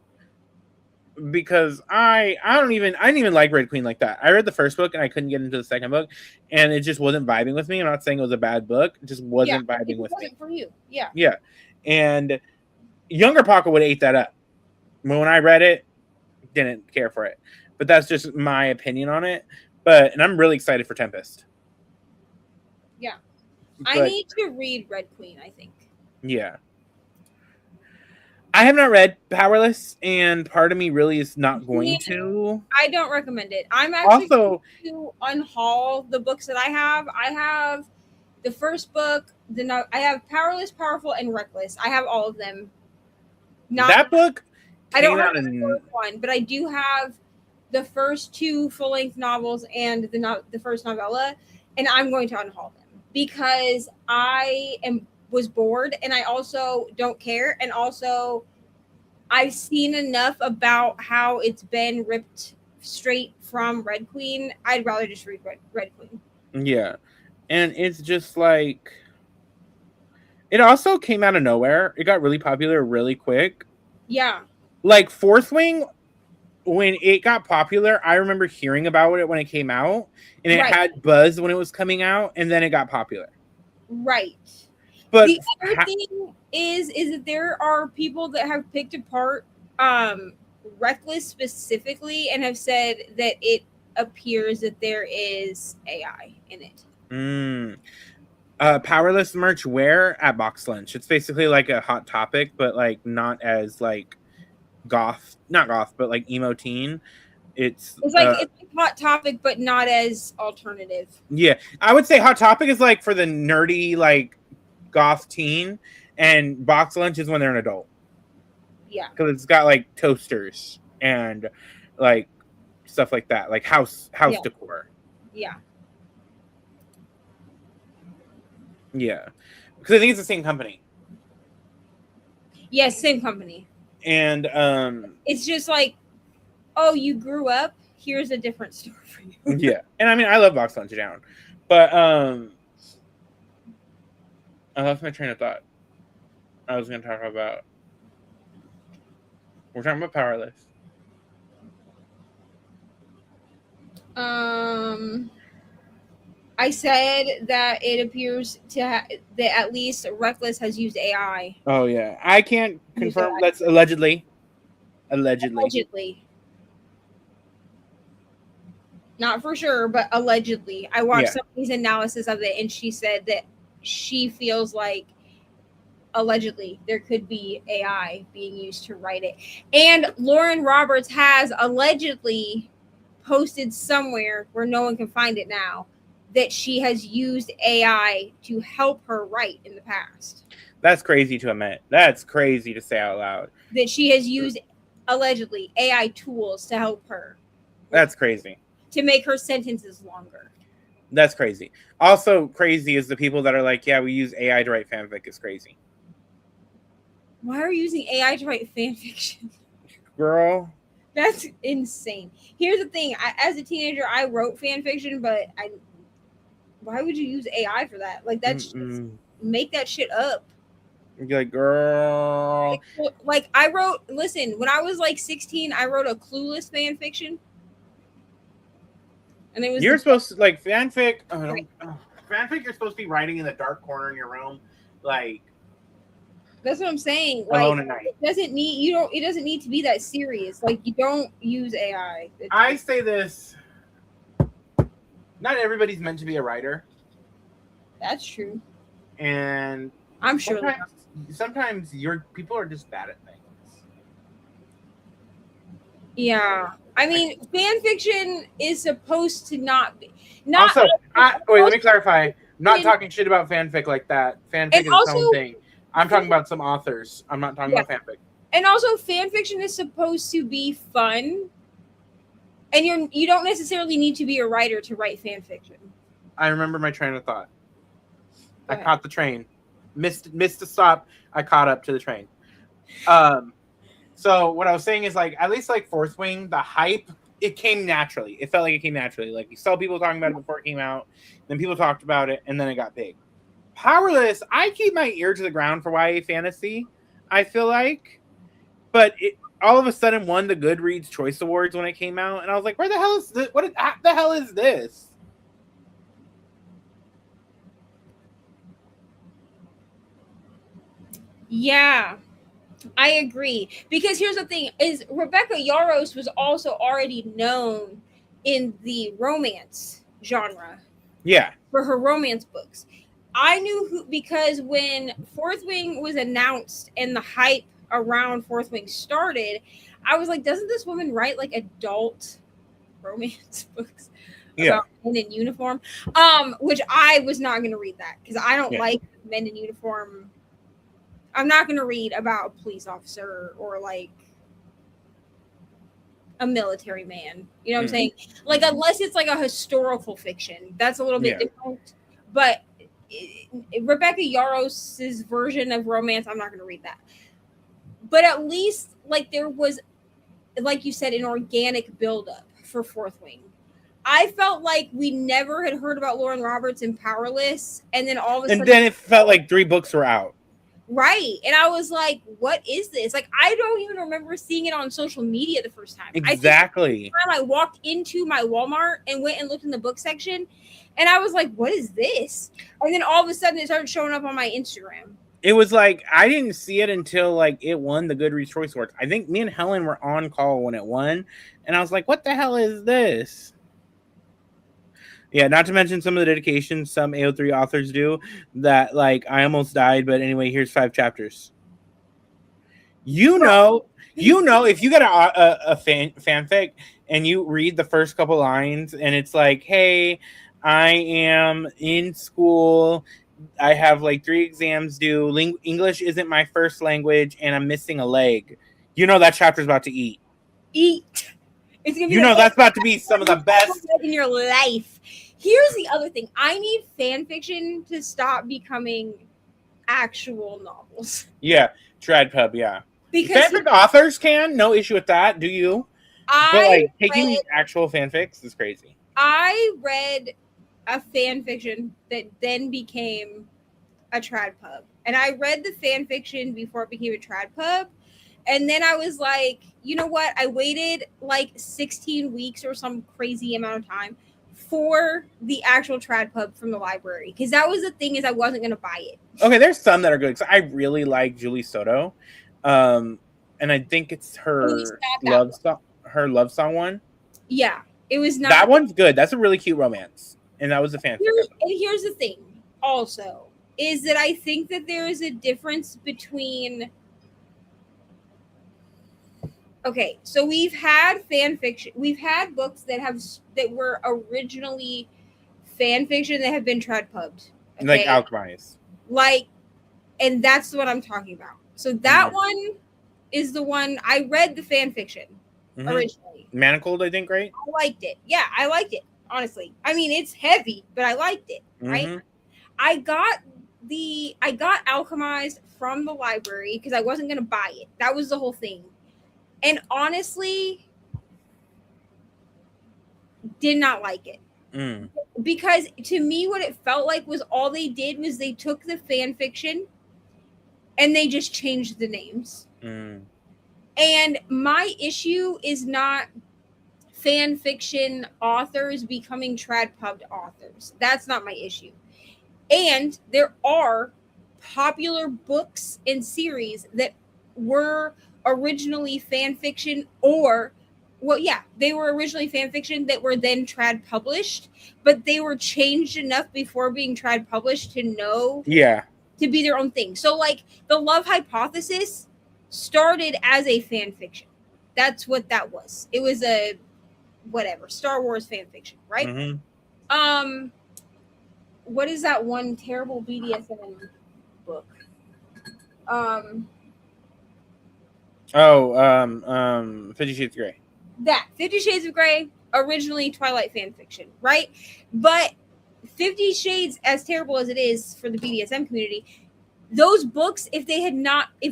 Because I didn't even like Red Queen like that. I read the first book and I couldn't get into the second book, and it just wasn't vibing with me. I'm not saying it was a bad book; it just wasn't vibing with me. It wasn't for you. Yeah. Yeah, and younger Paco would have ate that up. When I read it, didn't care for it. But that's just my opinion on it. And I'm really excited for Tempest. Yeah. I need to read Red Queen, I think. Yeah. I have not read Powerless, and part of me really is not going to. I don't recommend it. I'm actually Also going to unhaul the books that I have. I have the first book, I have Powerless, Powerful, and Reckless. I have all of them. That book I don't have the fourth one, but I do have the first 2 full-length novels and the first novella, and I'm going to unhaul them because I was bored, and I also don't care, and also I've seen enough about how it's been ripped straight from Red Queen. I'd rather just read Red Queen. Yeah, and it's just like it also came out of nowhere. It got really popular really quick. Yeah, like Fourth Wing, when it got popular, I remember hearing about it when it came out, and it had buzz when it was coming out, and then it got popular. Right. But the other thing is that there are people that have picked apart Reckless specifically and have said that it appears that there is AI in it. Powerless merch where at Box Lunch. It's basically like a Hot Topic, but like not as like goth, not goth, but like emo teen. It's like it's a Hot Topic, but not as alternative. Yeah, I would say Hot Topic is like for the nerdy like goth teen, and Box Lunch is when they're an adult. Yeah, because it's got like toasters and like stuff like that, like house decor. Yeah, because I think it's the same company. Yes, same company. And it's just like, oh, you grew up. Here's a different store for you. Yeah, and I mean, I love Box Lunch Down, but I lost my train of thought. I was going to talk about. We're talking about Powerless. I said that it appears that at least Reckless has used AI. Oh yeah, I can't confirm. That's allegedly. Not for sure, but allegedly. I watched somebody's analysis of it, and she said that she feels like allegedly there could be AI being used to write it. And Lauren Roberts has allegedly posted somewhere where no one can find it now that she has used AI to help her write in the past. That's crazy to admit. That's crazy to say out loud. That she has used allegedly AI tools to help her. That's crazy. To make her sentences longer. That's crazy. Also crazy is the people that are like, yeah, we use AI to write fanfic is crazy. Why are you using AI to write fan fiction? Girl. That's insane. Here's the thing. As a teenager, I wrote fan fiction, but why would you use AI for that? Like, that's just make that shit up. You're like, girl. Like, I wrote, listen, when I was like 16, I wrote a Clueless fan fiction. And it was you're supposed to like fanfic. Fanfic, you're supposed to be writing in the dark corner in your room, like. That's what I'm saying. Alone like, at night. It doesn't need to be that serious. Like, you don't use AI. I say this. Not everybody's meant to be a writer. That's true. And I'm sure sometimes your people are just bad at things. Yeah. I mean, fan fiction is supposed to not be. Also, wait, let me clarify. I'm not talking shit about fanfic like that. Fanfic is its own thing. I'm talking about some authors. I'm not talking about fanfic. And also, fan fiction is supposed to be fun. And you don't necessarily need to be a writer to write fan fiction. I remember my train of thought. Go I ahead. caught the train. Missed the stop. I caught up to the train. So what I was saying is like at least like Fourth Wing, the hype, it came naturally. It felt like it came naturally. Like you saw people talking about it before it came out, then people talked about it, and then it got big. Powerless, I keep my ear to the ground for YA fantasy, I feel like. But it all of a sudden won the Goodreads Choice Awards when it came out, and I was like, where the hell is this? What the hell is this? Yeah, I agree. Because here's the thing: is Rebecca Yarros was also already known in the romance genre. Yeah. For her romance books. I knew who because when Fourth Wing was announced and the hype around Fourth Wing started, I was like, doesn't this woman write like adult romance books about men in uniform? Which I was not going to read that because I don't like men in uniform. I'm not going to read about a police officer or like a military man. You know what I'm saying? Like, unless it's like a historical fiction, that's a little bit different. But Rebecca Yarros's version of romance, I'm not going to read that. But at least, like, there was, like you said, an organic buildup for Fourth Wing. I felt like we never had heard about Lauren Roberts in Powerless, and then all of a sudden, and then it felt like 3 books were out. Right. And I was like, what is this? Like, I don't even remember seeing it on social media the first time. Exactly. I walked into my Walmart and went and looked in the book section, and I was like, what is this? And then all of a sudden it started showing up on my Instagram. It was like, I didn't see it until like it won the Goodreads Choice Awards. I think me and Helen were on call when it won, and I was like, what the hell is this? Yeah, not to mention some of the dedication some AO3 authors do that, like, I almost died, but anyway, here's 5 chapters. You know, if you get a fanfic and you read the first couple lines and it's like, hey, I am in school, I have like 3 exams due, English isn't my first language, and I'm missing a leg. You know that chapter's about to eat. It's gonna be that's about to be some of the best in your life. Here's the other thing. I need fan fiction to stop becoming actual novels. Yeah, TradPub, yeah. Because fanfic authors can, no issue with that, do you? But like taking actual fanfics is crazy. I read a fan fiction that then became a TradPub. And I read the fan fiction before it became a TradPub. And then I was like, you know what? I waited like 16 weeks or some crazy amount of time for the actual TradPub from the library. Because that was the thing, is I wasn't going to buy it. Okay, there's some that are good. I really like Julie Soto. And I think it's her love song one. Yeah, it was not. That one's good. That's a really cute romance. And that was a fanfic. And here's the thing also, is that I think that there is a difference between... Okay, so we've had fan fiction. We've had books that were originally fan fiction that have been TradPubbed. Okay? Like Alchemized. And that's what I'm talking about. So that one is the one I read the fan fiction originally. Manacled, I think, right? I liked it. Yeah, I liked it, honestly. I mean, it's heavy, but I liked it, right? I got Alchemized from the library because I wasn't going to buy it. That was the whole thing. And honestly, did not like it. Because to me, what it felt like was all they did was they took the fan fiction and they just changed the names. And my issue is not fan fiction authors becoming TradPubbed authors. That's not my issue. And there are popular books and series that were originally fan fiction, or they were originally fan fiction that were then trad published, but they were changed enough before being trad published to to be their own thing. So like the Love Hypothesis started as a fan fiction. That's what that was. It was a Star Wars fan fiction, right? What is that one terrible BDSM book? 50 Shades of Grey. That 50 Shades of Grey originally Twilight fan fiction, right? But 50 Shades, as terrible as it is for the BDSM community, those books, if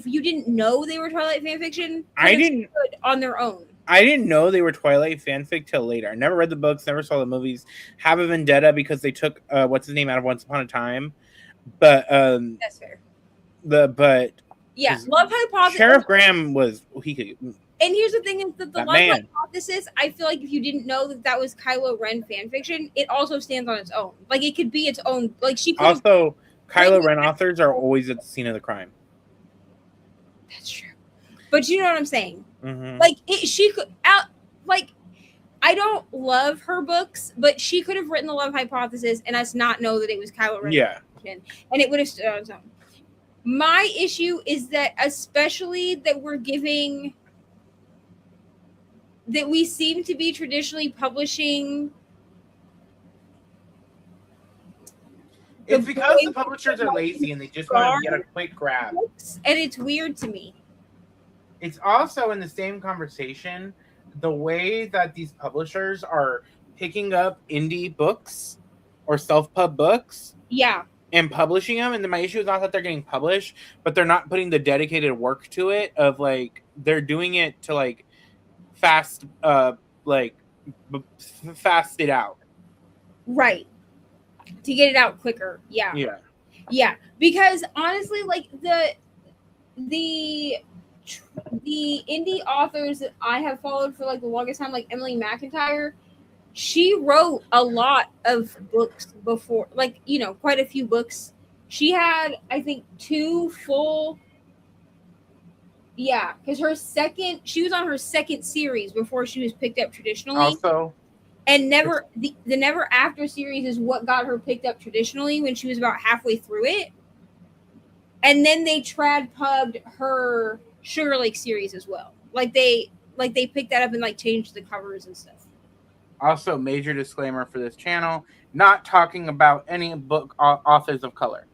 you didn't know they were Twilight fan fiction, I didn't stood on their own. I didn't know they were Twilight fanfic till later. I never read the books, never saw the movies. Have a Vendetta because they took what's his name out of Once Upon a Time. But That's fair. Yeah, Love Hypothesis. Sheriff Graham was he could. And here's the thing: is that the That Love man. Hypothesis, I feel like if you didn't know that was Kylo Ren fan fiction, it also stands on its own. Like it could be its own. Like she could. Also, Kylo Ren authors are always at the scene of the crime. That's true. But you know what I'm saying? Mm-hmm. Like she could out. Like I don't love her books, but she could have written the Love Hypothesis and us not know that it was Kylo Ren. Yeah. And it would have stood on its own. My issue is that, especially that we seem to be traditionally publishing. It's because the publishers are lazy and they just want to get a quick grab. And it's weird to me. It's also in the same conversation, the way that these publishers are picking up indie books or self-pub books. Yeah. And publishing them, and then my issue is not that they're getting published, but they're not putting the dedicated work to it. Of like they're doing it to like fast it out, right? To get it out quicker. Yeah. Because honestly, like the indie authors that I have followed for like the longest time, like Emily McIntyre. She wrote a lot of books before, like, you know, quite a few books. She had, I think, 2 full. Yeah, because she was on her second series before she was picked up traditionally. Also, and the Never After series is what got her picked up traditionally when she was about halfway through it. And then they trad pubbed her Sugar Lake series as well. Like they picked that up and like changed the covers and stuff. Also, major disclaimer for this channel, not talking about any book authors of color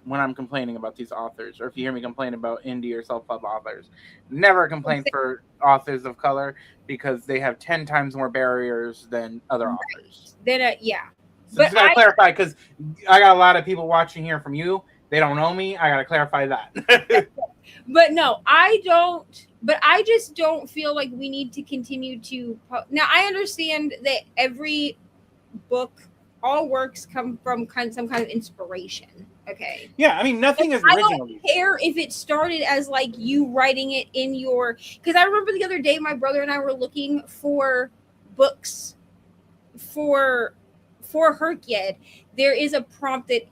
when I'm complaining about these authors, or if you hear me complain about indie or self-pub authors. Never complain for authors of color because they have 10 times more barriers than other authors. Then, yeah. So just gotta clarify, because I got a lot of people watching here from you. They don't know me. I gotta clarify that. But no, I don't. But I just don't feel like we need to continue to. Now, I understand that every book, all works come from some kind of inspiration. Okay. Yeah, I mean, nothing is original. I don't care if it started as like you writing it in your. Because I remember the other day, my brother and I were looking for books for Herkyed. There is a prompt that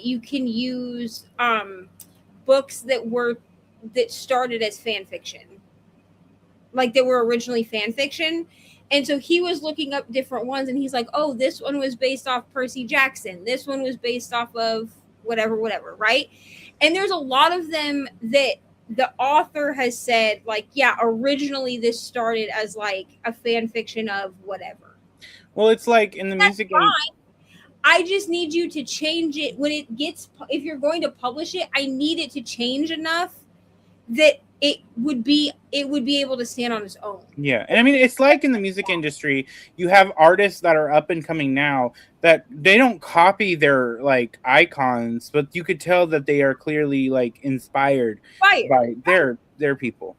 you can use books that started as fan fiction, like they were originally fan fiction. And so he was looking up different ones and he's like, oh, this one was based off Percy Jackson, this one was based off of whatever, right? And there's a lot of them that the author has said, like, yeah, originally this started as like a fan fiction of whatever. Well, it's like in the music. I just need you to change it when it gets. If you're going to publish it, I need it to change enough that it would be able to stand on its own. Yeah, and I mean, it's like in the music industry, you have artists that are up and coming now that they don't copy their like icons, but you could tell that they are clearly like inspired by their people.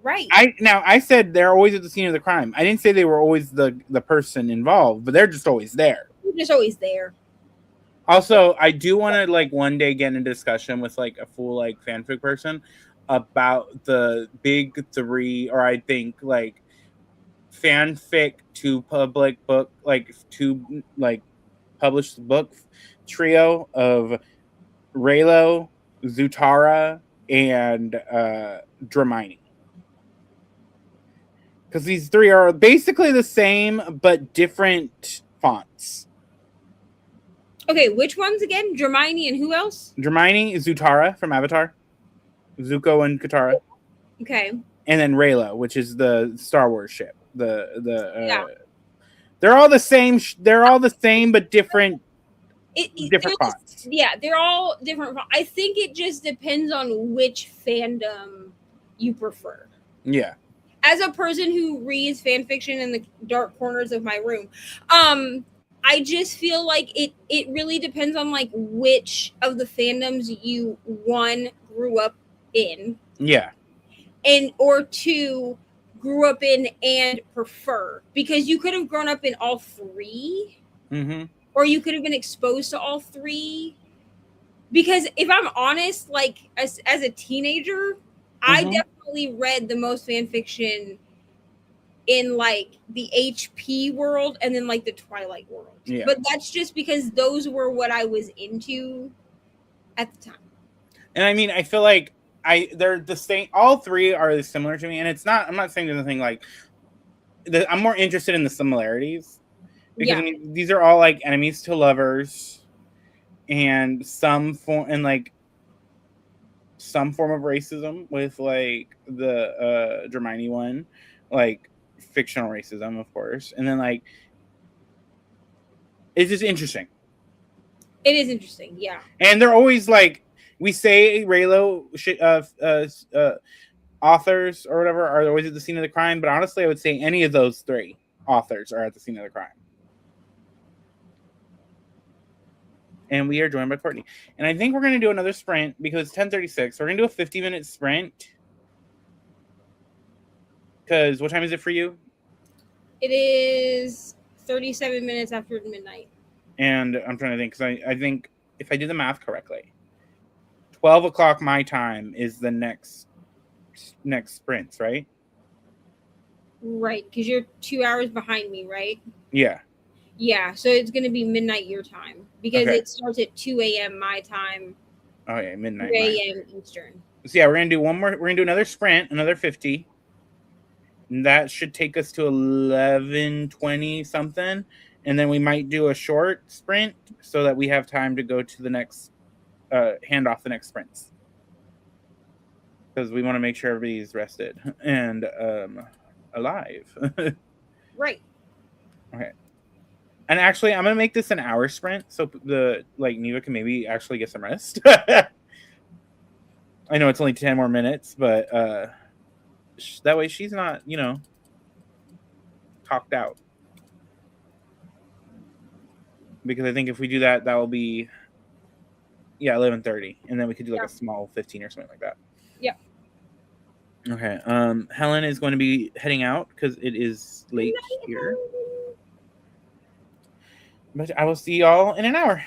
Right. I said they're always at the scene of the crime. I didn't say they were always the person involved, but they're just always there. They're just always there. Also, I do want to like one day get in a discussion with like a full like fanfic person about the big 3, or I think like fanfic to public book, like to like published book trio of Raylo, Zutara, and Dramini. Because these 3 are basically the same but different fonts. Okay, which ones again? Dramini and who else? Dramini is Zutara from Avatar. Zuko and Katara. Okay. And then Raylo, which is the Star Wars ship. They're all the same. They're all the same, but different. Different fonts. Yeah, they're all different. I think it just depends on which fandom you prefer. Yeah. as a person who reads fan fiction in the dark corners of my room, I just feel like it really depends on like which of the fandoms you grew up in, Yeah. and or two grew up in and prefer, because you could have grown up in all three, or you could have been exposed to all three. Because if I'm honest, like as a teenager, I definitely read the most fan fiction in like the HP world and then like the Twilight world. Yeah. But that's just because those were what I was into at the time. And I mean, I feel like they're the same. All three are similar to me, and I'm not saying there's anything like. I'm more interested in the similarities because I mean, these are all like enemies to lovers, and some form of racism with like the Hermione one, like fictional racism, of course, and then like it's just interesting. It is interesting, yeah. And they're always like, we say Raylo authors or whatever are always at the scene of the crime, but honestly, I would say any of those three authors are at the scene of the crime. And we are joined by Courtney. And I think we're going to do another sprint because it's 10:36. We're going to do a 50-minute sprint. Because what time is it for you? It is 37 minutes after midnight. And I'm trying to think, because I think if I did the math correctly, 12 o'clock my time is the next sprints, right? Right, because you're 2 hours behind me, right? Yeah. Yeah, so it's going to be midnight your time because it starts at 2 a.m. my time. Oh, yeah, midnight. 2 a.m. Eastern. So, yeah, we're going to do one more. We're going to do another sprint, another 50. And that should take us to 11:20 something. And then we might do a short sprint so that we have time to go to the next, hand off the next sprints. Because we want to make sure everybody's rested and alive. Right. Okay. And actually, I'm gonna make this an hour sprint so Neva can maybe actually get some rest. I know it's only 10 more minutes, but that way she's not, talked out. Because I think if we do that, that will be 11:30, and then we could do like a small 15 or something like that. Yep. Okay. Helen is going to be heading out because it is late here. But I will see y'all in an hour.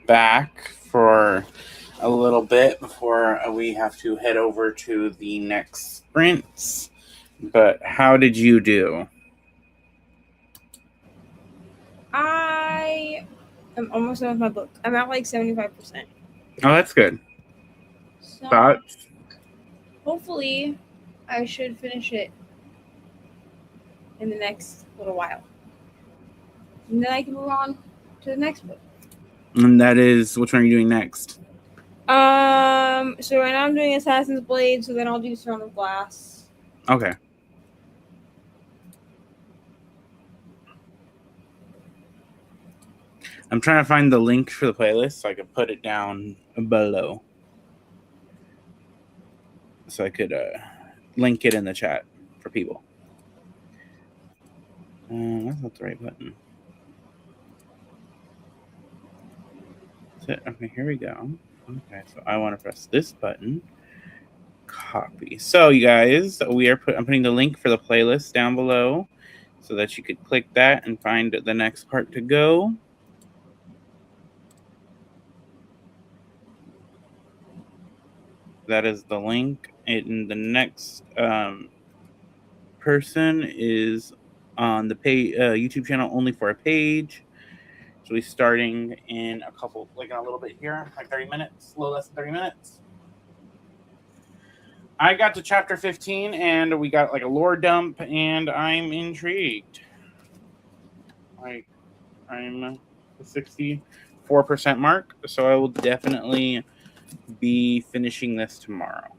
back for a little bit before we have to head over to the next sprints. But how did you do? I am almost done with my book. I'm at like 75%. Oh, that's good. So Thoughts? hopefully I should finish it in the next little while. And then I can move on to the next book. And that is, which one are you doing next? So right now I'm doing Assassin's Blade, so then I'll do Throne of Glass. Okay. I'm trying to find the link for the playlist so I can put it down below. So I could link it in the chat for people. That's not the right button. That's it. Okay, here we go. Okay, so I want to press this button. Copy. So you guys, I'm putting the link for the playlist down below so that you could click that and find the next part to go. That is the link. And the next person is on the YouTube channel only for a page. So we're starting in a little bit here, like 30 minutes, a little less than 30 minutes. I got to chapter 15 and we got like a lore dump and I'm intrigued. Like I'm the 64% mark, so I will definitely be finishing this tomorrow.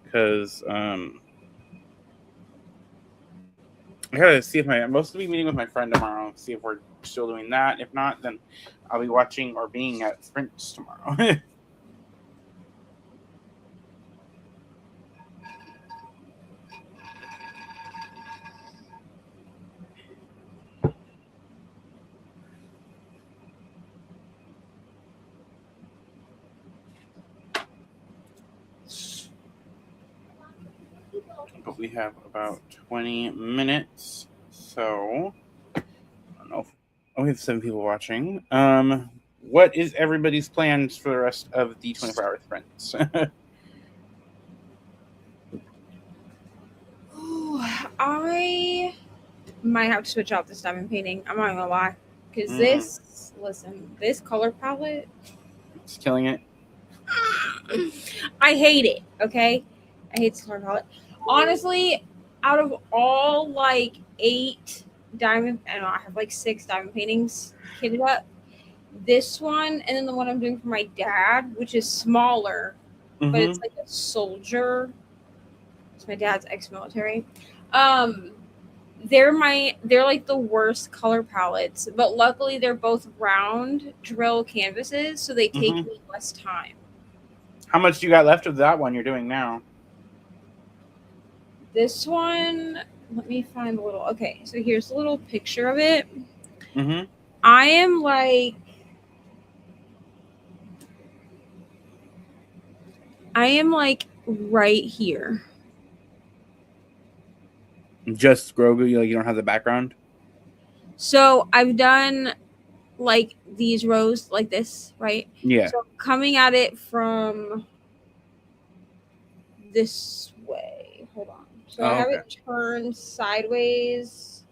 Because I gotta see if I'm supposed to be meeting with my friend tomorrow, see if we're still doing that. If not, then I'll be watching or being at sprints tomorrow. But we have about 20 minutes, so I don't know. We have 7 people watching. What is everybody's plans for the rest of the 24-hour sprints? I might have to switch out this diamond painting. I'm not gonna lie, because this color palette, It's killing it. I hate it. Okay, I hate this color palette. Honestly, out of all like 8 diamond, I have like 6 diamond paintings kitted up. This one, and then the one I'm doing for my dad, which is smaller, but it's like a soldier. It's my dad's ex-military. They're like the worst color palettes, but luckily they're both round drill canvases, so they take me less time. How much do you got left of that one you're doing now? This one, let me find the little. Okay, so here's a little picture of it. I am like right here. Just Grogu, you don't have the background? So I've done like these rows like this, right? Yeah. So coming at it from this way. Hold on. So I have it turned sideways.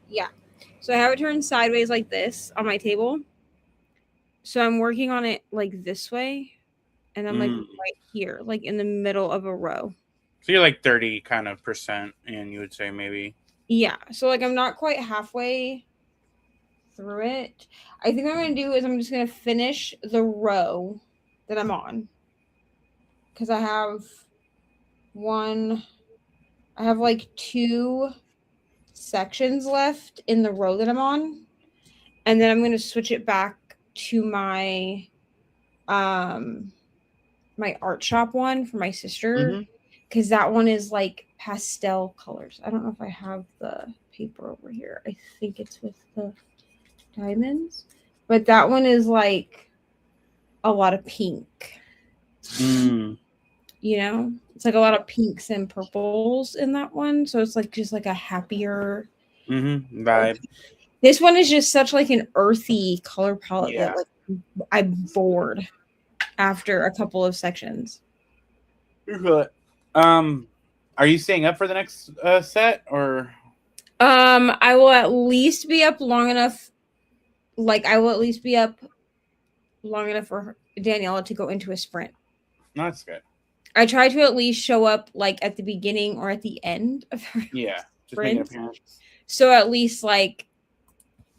Yeah. So I have it turned sideways like this on my table. So I'm working on it like this way. And I'm like right here, like in the middle of a row. So you're like 30% and you would say maybe. Yeah. So like I'm not quite halfway through it. I think what I'm going to do is I'm just going to finish the row that I'm on. Because I have like 2 sections left in the row that I'm on. And then I'm going to switch it back to my my art shop one for my sister. Because that one is like pastel colors. I don't know if I have the paper over here. I think it's with the diamonds. But that one is like a lot of pink. You know? It's like a lot of pinks and purples in that one. So it's like just like a happier vibe. This one is just such like an earthy color palette Yeah. that like I'm bored after a couple of sections. Are you staying up for the next set or? I will at least be up long enough. Like I will at least be up long enough for Daniela to go into a sprint. No, that's good. I try to at least show up like at the beginning or at the end of her Yeah, just make an sprints. appearance. So at least like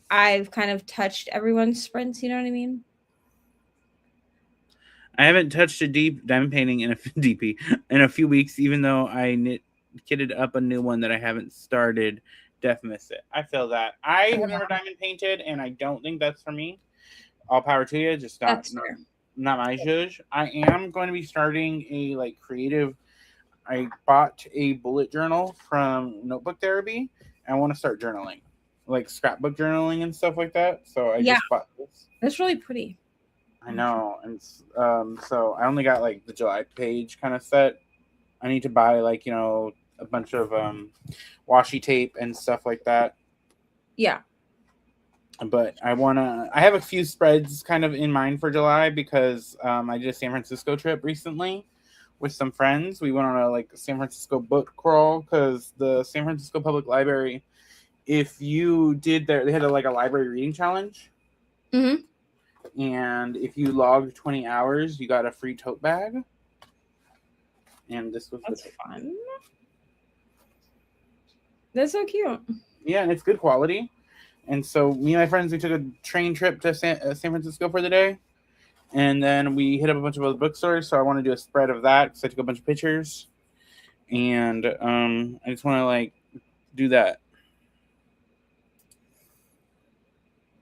I've kind of touched everyone's sprints. You know what I mean? I haven't touched a deep diamond painting in a DP in a few weeks, even though I kitted up a new one that I haven't started. Def miss it. I feel that. I have never diamond painted, and I don't think that's for me. All power to you, just not my zhuzh. I am going to be starting a like creative. I bought a bullet journal from Notebook Therapy. I want to start journaling, like scrapbook journaling and stuff like that. So I just bought this. That's really pretty. I know, and so I only got like the July page kind of set. I need to buy like a bunch of washi tape and stuff like that. Yeah. But I have a few spreads kind of in mind for July because I did a San Francisco trip recently with some friends. We went on a like San Francisco book crawl because the San Francisco Public Library, if you did they had a library reading challenge. Mm-hmm. And if you logged 20 hours, you got a free tote bag. And this was fun. That's so cute. Yeah, and it's good quality. And so me and my friends, we took a train trip to San Francisco for the day. And then we hit up a bunch of other bookstores. So I want to do a spread of that because I took a bunch of pictures. And I just want to like do that.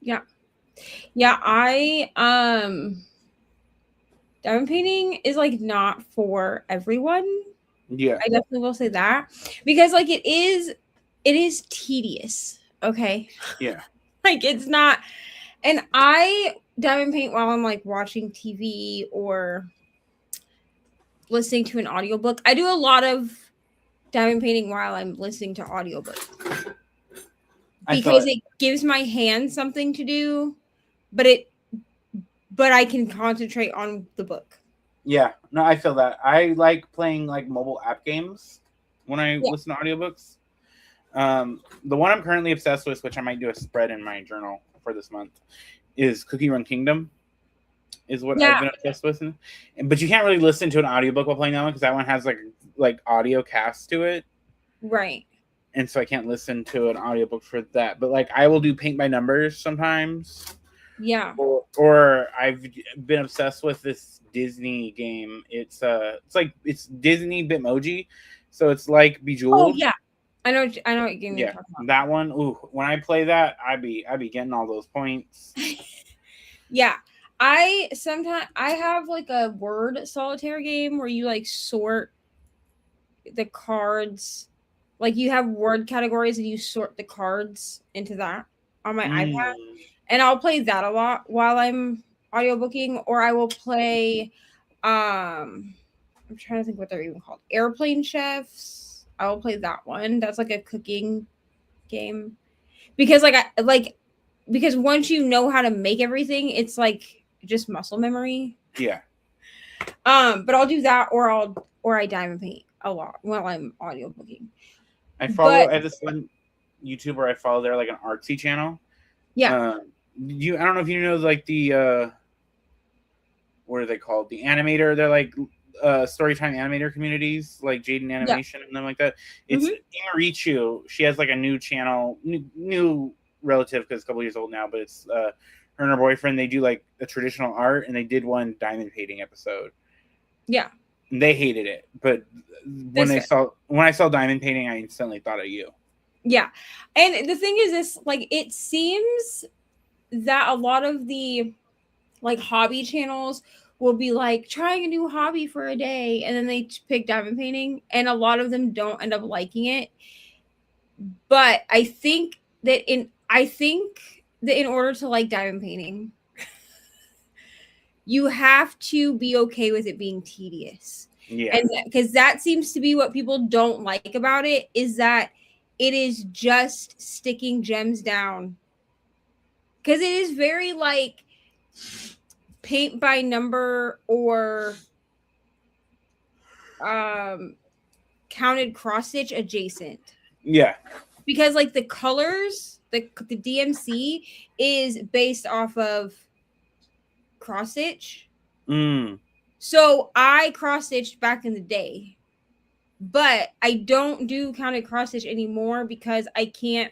Yeah. Yeah, diamond painting is like not for everyone. Yeah. I definitely will say that because like it is tedious. Okay. Yeah. Like it's not, and I diamond paint while I'm like watching TV or listening to an audiobook. I do a lot of diamond painting while I'm listening to audiobooks because it gives my hands something to do, but I can concentrate on the book. Yeah, no, I feel that. I like playing like mobile app games when I listen to audiobooks. The one I'm currently obsessed with, which I might do a spread in my journal for this month, is Cookie Run Kingdom. Is what I've been obsessed with. But you can't really listen to an audiobook while playing that one because that one has like audio cast to it. Right. And so I can't listen to an audiobook for that. But like I will do paint by numbers sometimes. Yeah. Or I've been obsessed with this Disney game. It's Disney Bitmoji. So it's like Bejeweled. Oh yeah. I know what game you're talking about. That one. Ooh, when I play that, I be getting all those points. Yeah. I have like a word solitaire game where you like sort the cards. Like you have word categories and you sort the cards into that on my iPad. And I'll play that a lot while I'm audiobooking, or I will play I'm trying to think what they're even called. Airplane Chefs. I will play that one. That's like a cooking game. Because because once you know how to make everything, it's like just muscle memory. Yeah. But I'll do that or I diamond paint a lot while I'm audiobooking. I have this one YouTuber I follow. They're like an artsy channel. Yeah. I don't know if you know like the what are they called? The animator. They're like storytime animator communities, like Jaden Animation and them like that. It's Imarichu. She has like a new channel, new relative because it's a couple years old now, but it's her and her boyfriend. They do like a traditional art, and they did one diamond painting episode. Yeah. And they hated it, but when I saw diamond painting, I instantly thought of you. Yeah. And the thing is this, like, it seems that a lot of the like hobby channels will be like trying a new hobby for a day, and then they pick diamond painting, and a lot of them don't end up liking it. But I think that in order to like diamond painting, you have to be okay with it being tedious. Yeah. And because that seems to be what people don't like about it, is that it is just sticking gems down because it is very like paint by number or counted cross stitch adjacent. Yeah. Because like the colors, the DMC is based off of cross stitch. So I cross stitched back in the day, but I don't do counted cross stitch anymore because I can't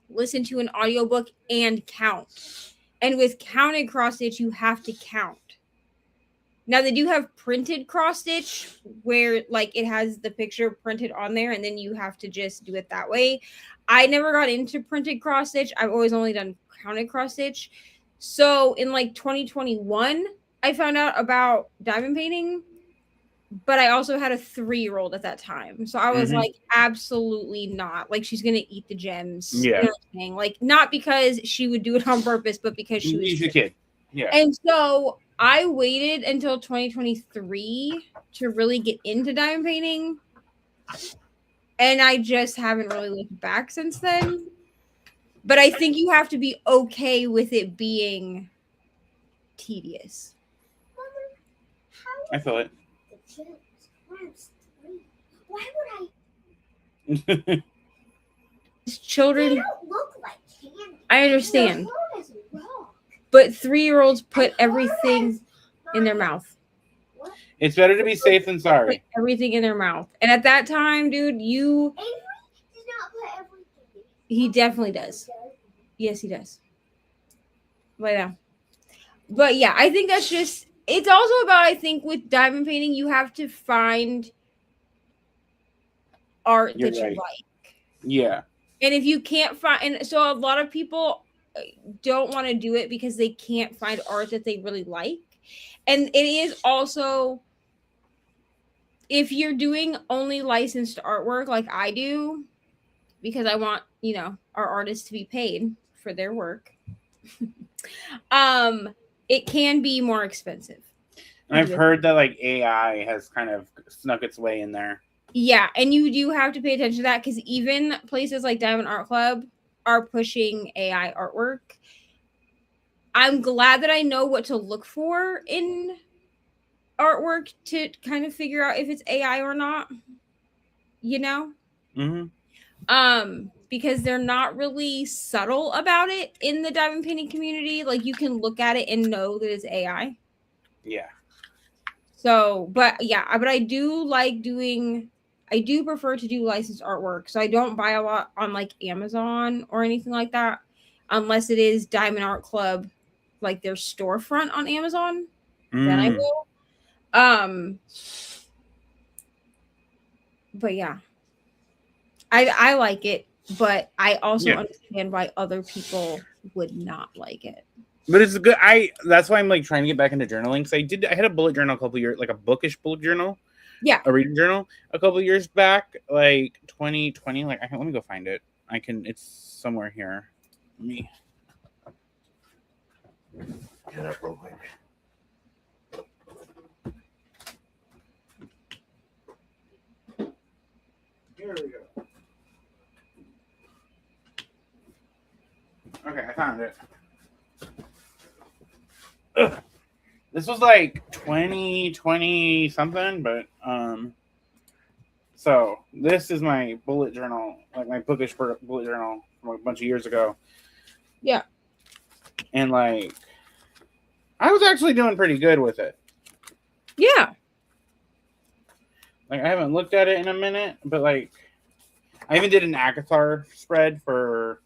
listen to an audiobook and count. And with counted cross stitch, you have to count. Now they do have printed cross stitch where like it has the picture printed on there and then you have to just do it that way. I never got into printed cross stitch. I've always only done counted cross stitch. So in like 2021, I found out about diamond painting, but I also had a 3-year-old at that time. So I was like, absolutely not. Like she's gonna eat the gems. Yeah. You know what I'm saying? Like not because she would do it on purpose, but because she was She's a kid. Yeah. And so I waited until 2023 to really get into diamond painting. And I just haven't really looked back since then. But I think you have to be okay with it being tedious. I feel it. Why would I? Children, They don't look like candy. I understand. They're hard as a rock. But 3-year-olds put everything in their mouth. It's better to be safe than Put sorry. everything in their mouth. And at that time, dude, Avery does not put everything. he definitely does. Yes, he does. Lay down. But yeah, I think that's just, it's also about, I think with diamond painting, you have to find art You're that you right. like. Yeah. And if you can't find, and so a lot of people don't want to do it because they can't find art that they really like. And it is also, if you're doing only licensed artwork like I do, because I want, you know, our artists to be paid for their work, it can be more expensive. And I've heard that like AI has kind of snuck its way in there. Yeah, and you do have to pay attention to that because even places like Diamond Art Club are pushing AI artwork. I'm glad that I know what to look for in artwork to kind of figure out if it's AI or not. You know? Because they're not really subtle about it in the diamond painting community. Like you can look at it and know that it's AI. Yeah. So, but yeah, but I do like doing, I do prefer to do licensed artwork. So I don't buy a lot on like Amazon or anything like that, unless it is Diamond Art Club, like their storefront on Amazon. Then I will. But yeah, I like it, but I also understand why other people would not like it. But it's good. That's why I'm like trying to get back into journaling. So I had a bullet journal a couple years, like a bookish bullet journal. Yeah. A reading journal a couple years back, like 2020. Like let me go find it. It's somewhere here. Let me get up real quick. Here we go. Okay, I found it. Ugh. This was like 2020 something, but so this is my bullet journal, like my bookish bullet journal from a bunch of years ago. Yeah. And like I was actually doing pretty good with it. Yeah. Like I haven't looked at it in a minute, but like I even did an Akathar spread for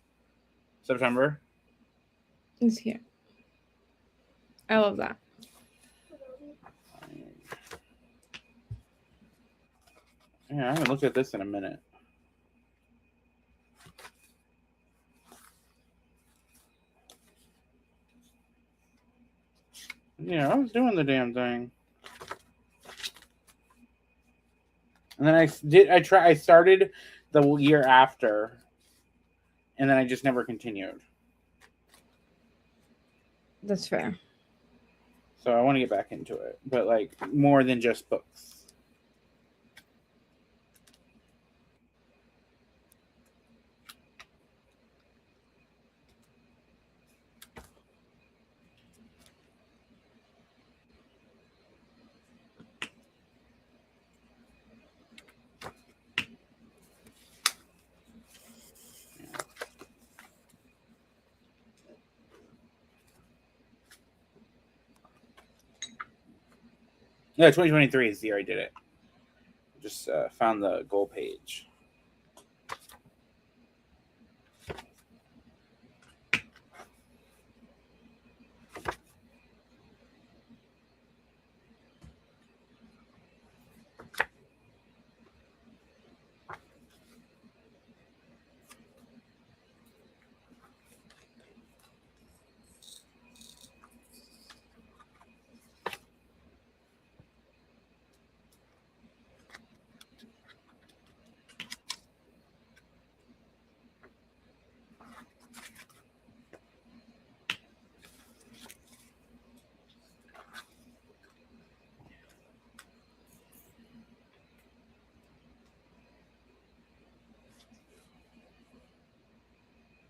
September. It's here. I love that. Yeah, I haven't looked at this in a minute. Yeah, I was doing the damn thing. And then I started the year after, and then I just never continued. That's fair. So I want to get back into it, but like more than just books. No, 2023 is the year I did it. Just found the goal page.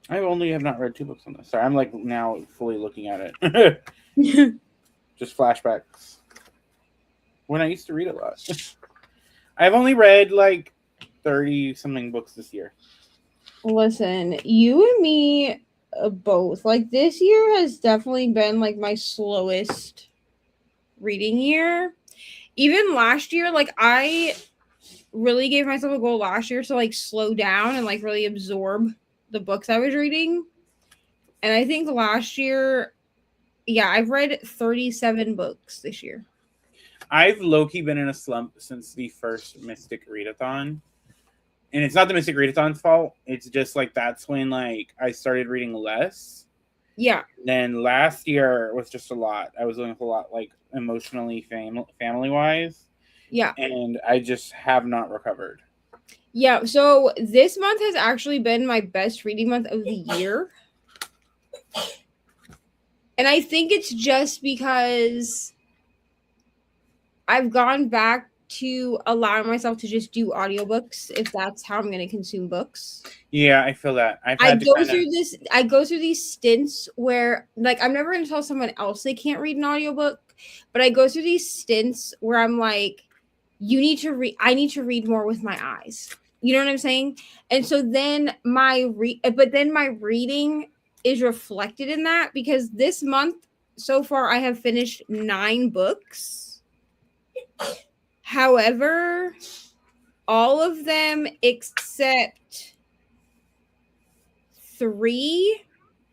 I only have not read 2 books on this. Sorry, I'm like now fully looking at it. Just flashbacks. When I used to read a lot. I've only read like 30 something books this year. Listen, you and me both. Like this year has definitely been like my slowest reading year. Even last year, like I really gave myself a goal last year to like slow down and like really absorb the books I was reading. And I think last year, yeah, I've read 37 books this year. I've low-key been in a slump since the first Mystic Readathon. And it's not the Mystic Readathon's fault. It's just like that's when like I started reading less. Yeah. Then last year was just a lot. I was doing a lot like emotionally, family-wise. Yeah. And I just have not recovered. Yeah, so this month has actually been my best reading month of the year. And I think it's just because I've gone back to allowing myself to just do audiobooks if that's how I'm going to consume books. Yeah, I feel that. I go through these stints where like I'm never going to tell someone else they can't read an audiobook, but I go through these stints where I'm like I need to read more with my eyes. You know what I'm saying? And so then my reading is reflected in that because this month so far I have finished 9 books. However, all of them except 3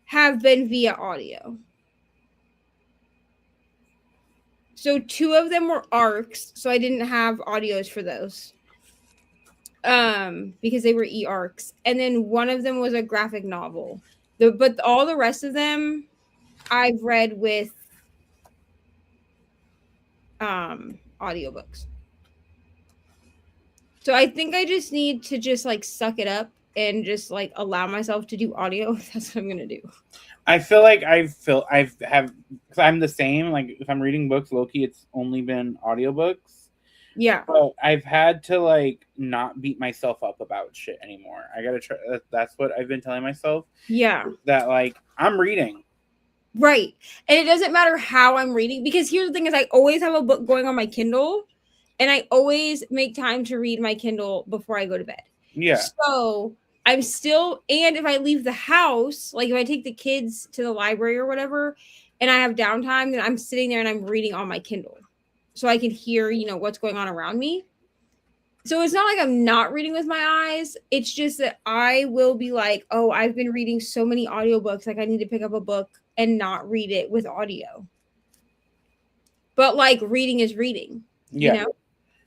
have been via audio. So 2 of them were arcs, so I didn't have audios for those. Because they were e-arcs. And then one of them was a graphic novel. But all the rest of them I've read with audiobooks. So I think I just need to just like suck it up and just like allow myself to do audio. That's what I'm gonna do. I feel like because I'm the same. Like if I'm reading books, low-key, it's only been audiobooks. Yeah. But I've had to like not beat myself up about shit anymore. I gotta try. That's what I've been telling myself. Yeah. That like I'm reading. Right. And it doesn't matter how I'm reading because here's the thing is I always have a book going on my Kindle and I always make time to read my Kindle before I go to bed. Yeah. So I'm still, and if I leave the house, like if I take the kids to the library or whatever, and I have downtime, then I'm sitting there and I'm reading on my Kindle. So I can hear, what's going on around me. So it's not like I'm not reading with my eyes. It's just that I will be like, oh, I've been reading so many audiobooks. Like I need to pick up a book and not read it with audio. But like reading is reading. Yeah.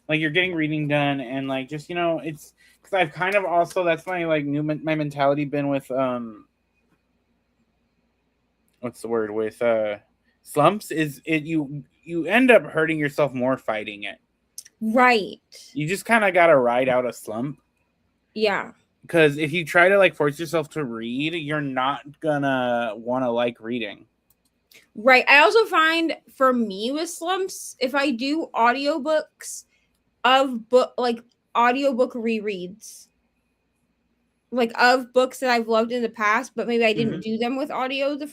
Like you're getting reading done and like just, it's because I've kind of also, that's my like my mentality been with, what's the word with, slumps is you end up hurting yourself more fighting it. Right. You just kind of got to ride out a slump. Yeah. Because if you try to like force yourself to read, you're not gonna want to like reading. Right. I also find for me with slumps, if I do audiobooks of audiobook rereads, like of books that I've loved in the past, but maybe I didn't do them with audio the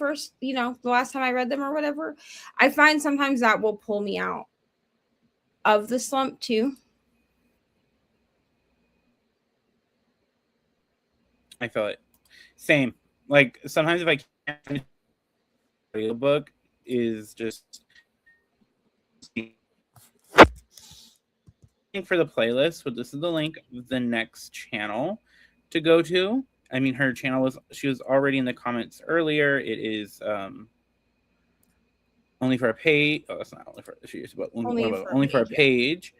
last time I read them or whatever, I find sometimes that will pull me out of the slump too. I feel it. Same. Like sometimes if I can't, audiobook is just for the playlist, but this is the link of the next channel to go to. I mean, her channel she was already in the comments earlier. It is only for a page. Oh, that's not only for but only for a page.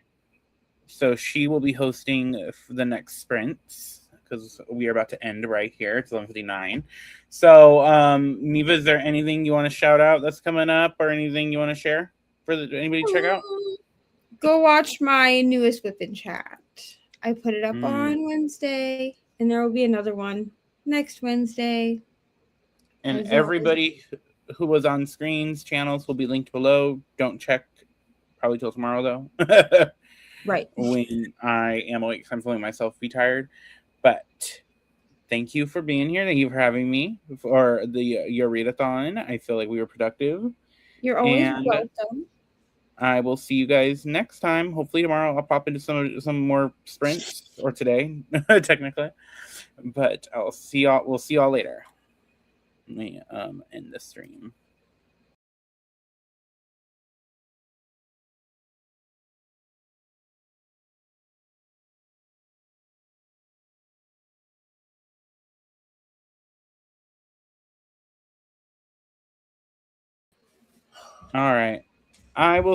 So she will be hosting the next sprints because we are about to end right here. It's 11:59. So, Neva, is there anything you want to shout out that's coming up, or anything you want to share for anybody to check out? Go watch my newest Whippin' Chat. I put it up on Wednesday, and there will be another one next Wednesday. And everybody who was on screen's channels will be linked below. Don't check probably till tomorrow, though. Right. When I am awake, I'm feeling myself be tired. But thank you for being here. Thank you for having me for your readathon. I feel like we were productive. You're always welcome. I will see you guys next time. Hopefully tomorrow I'll pop into some more sprints, or today, technically. But I'll see y'all. We'll see y'all later. Let me end the stream. All right. I will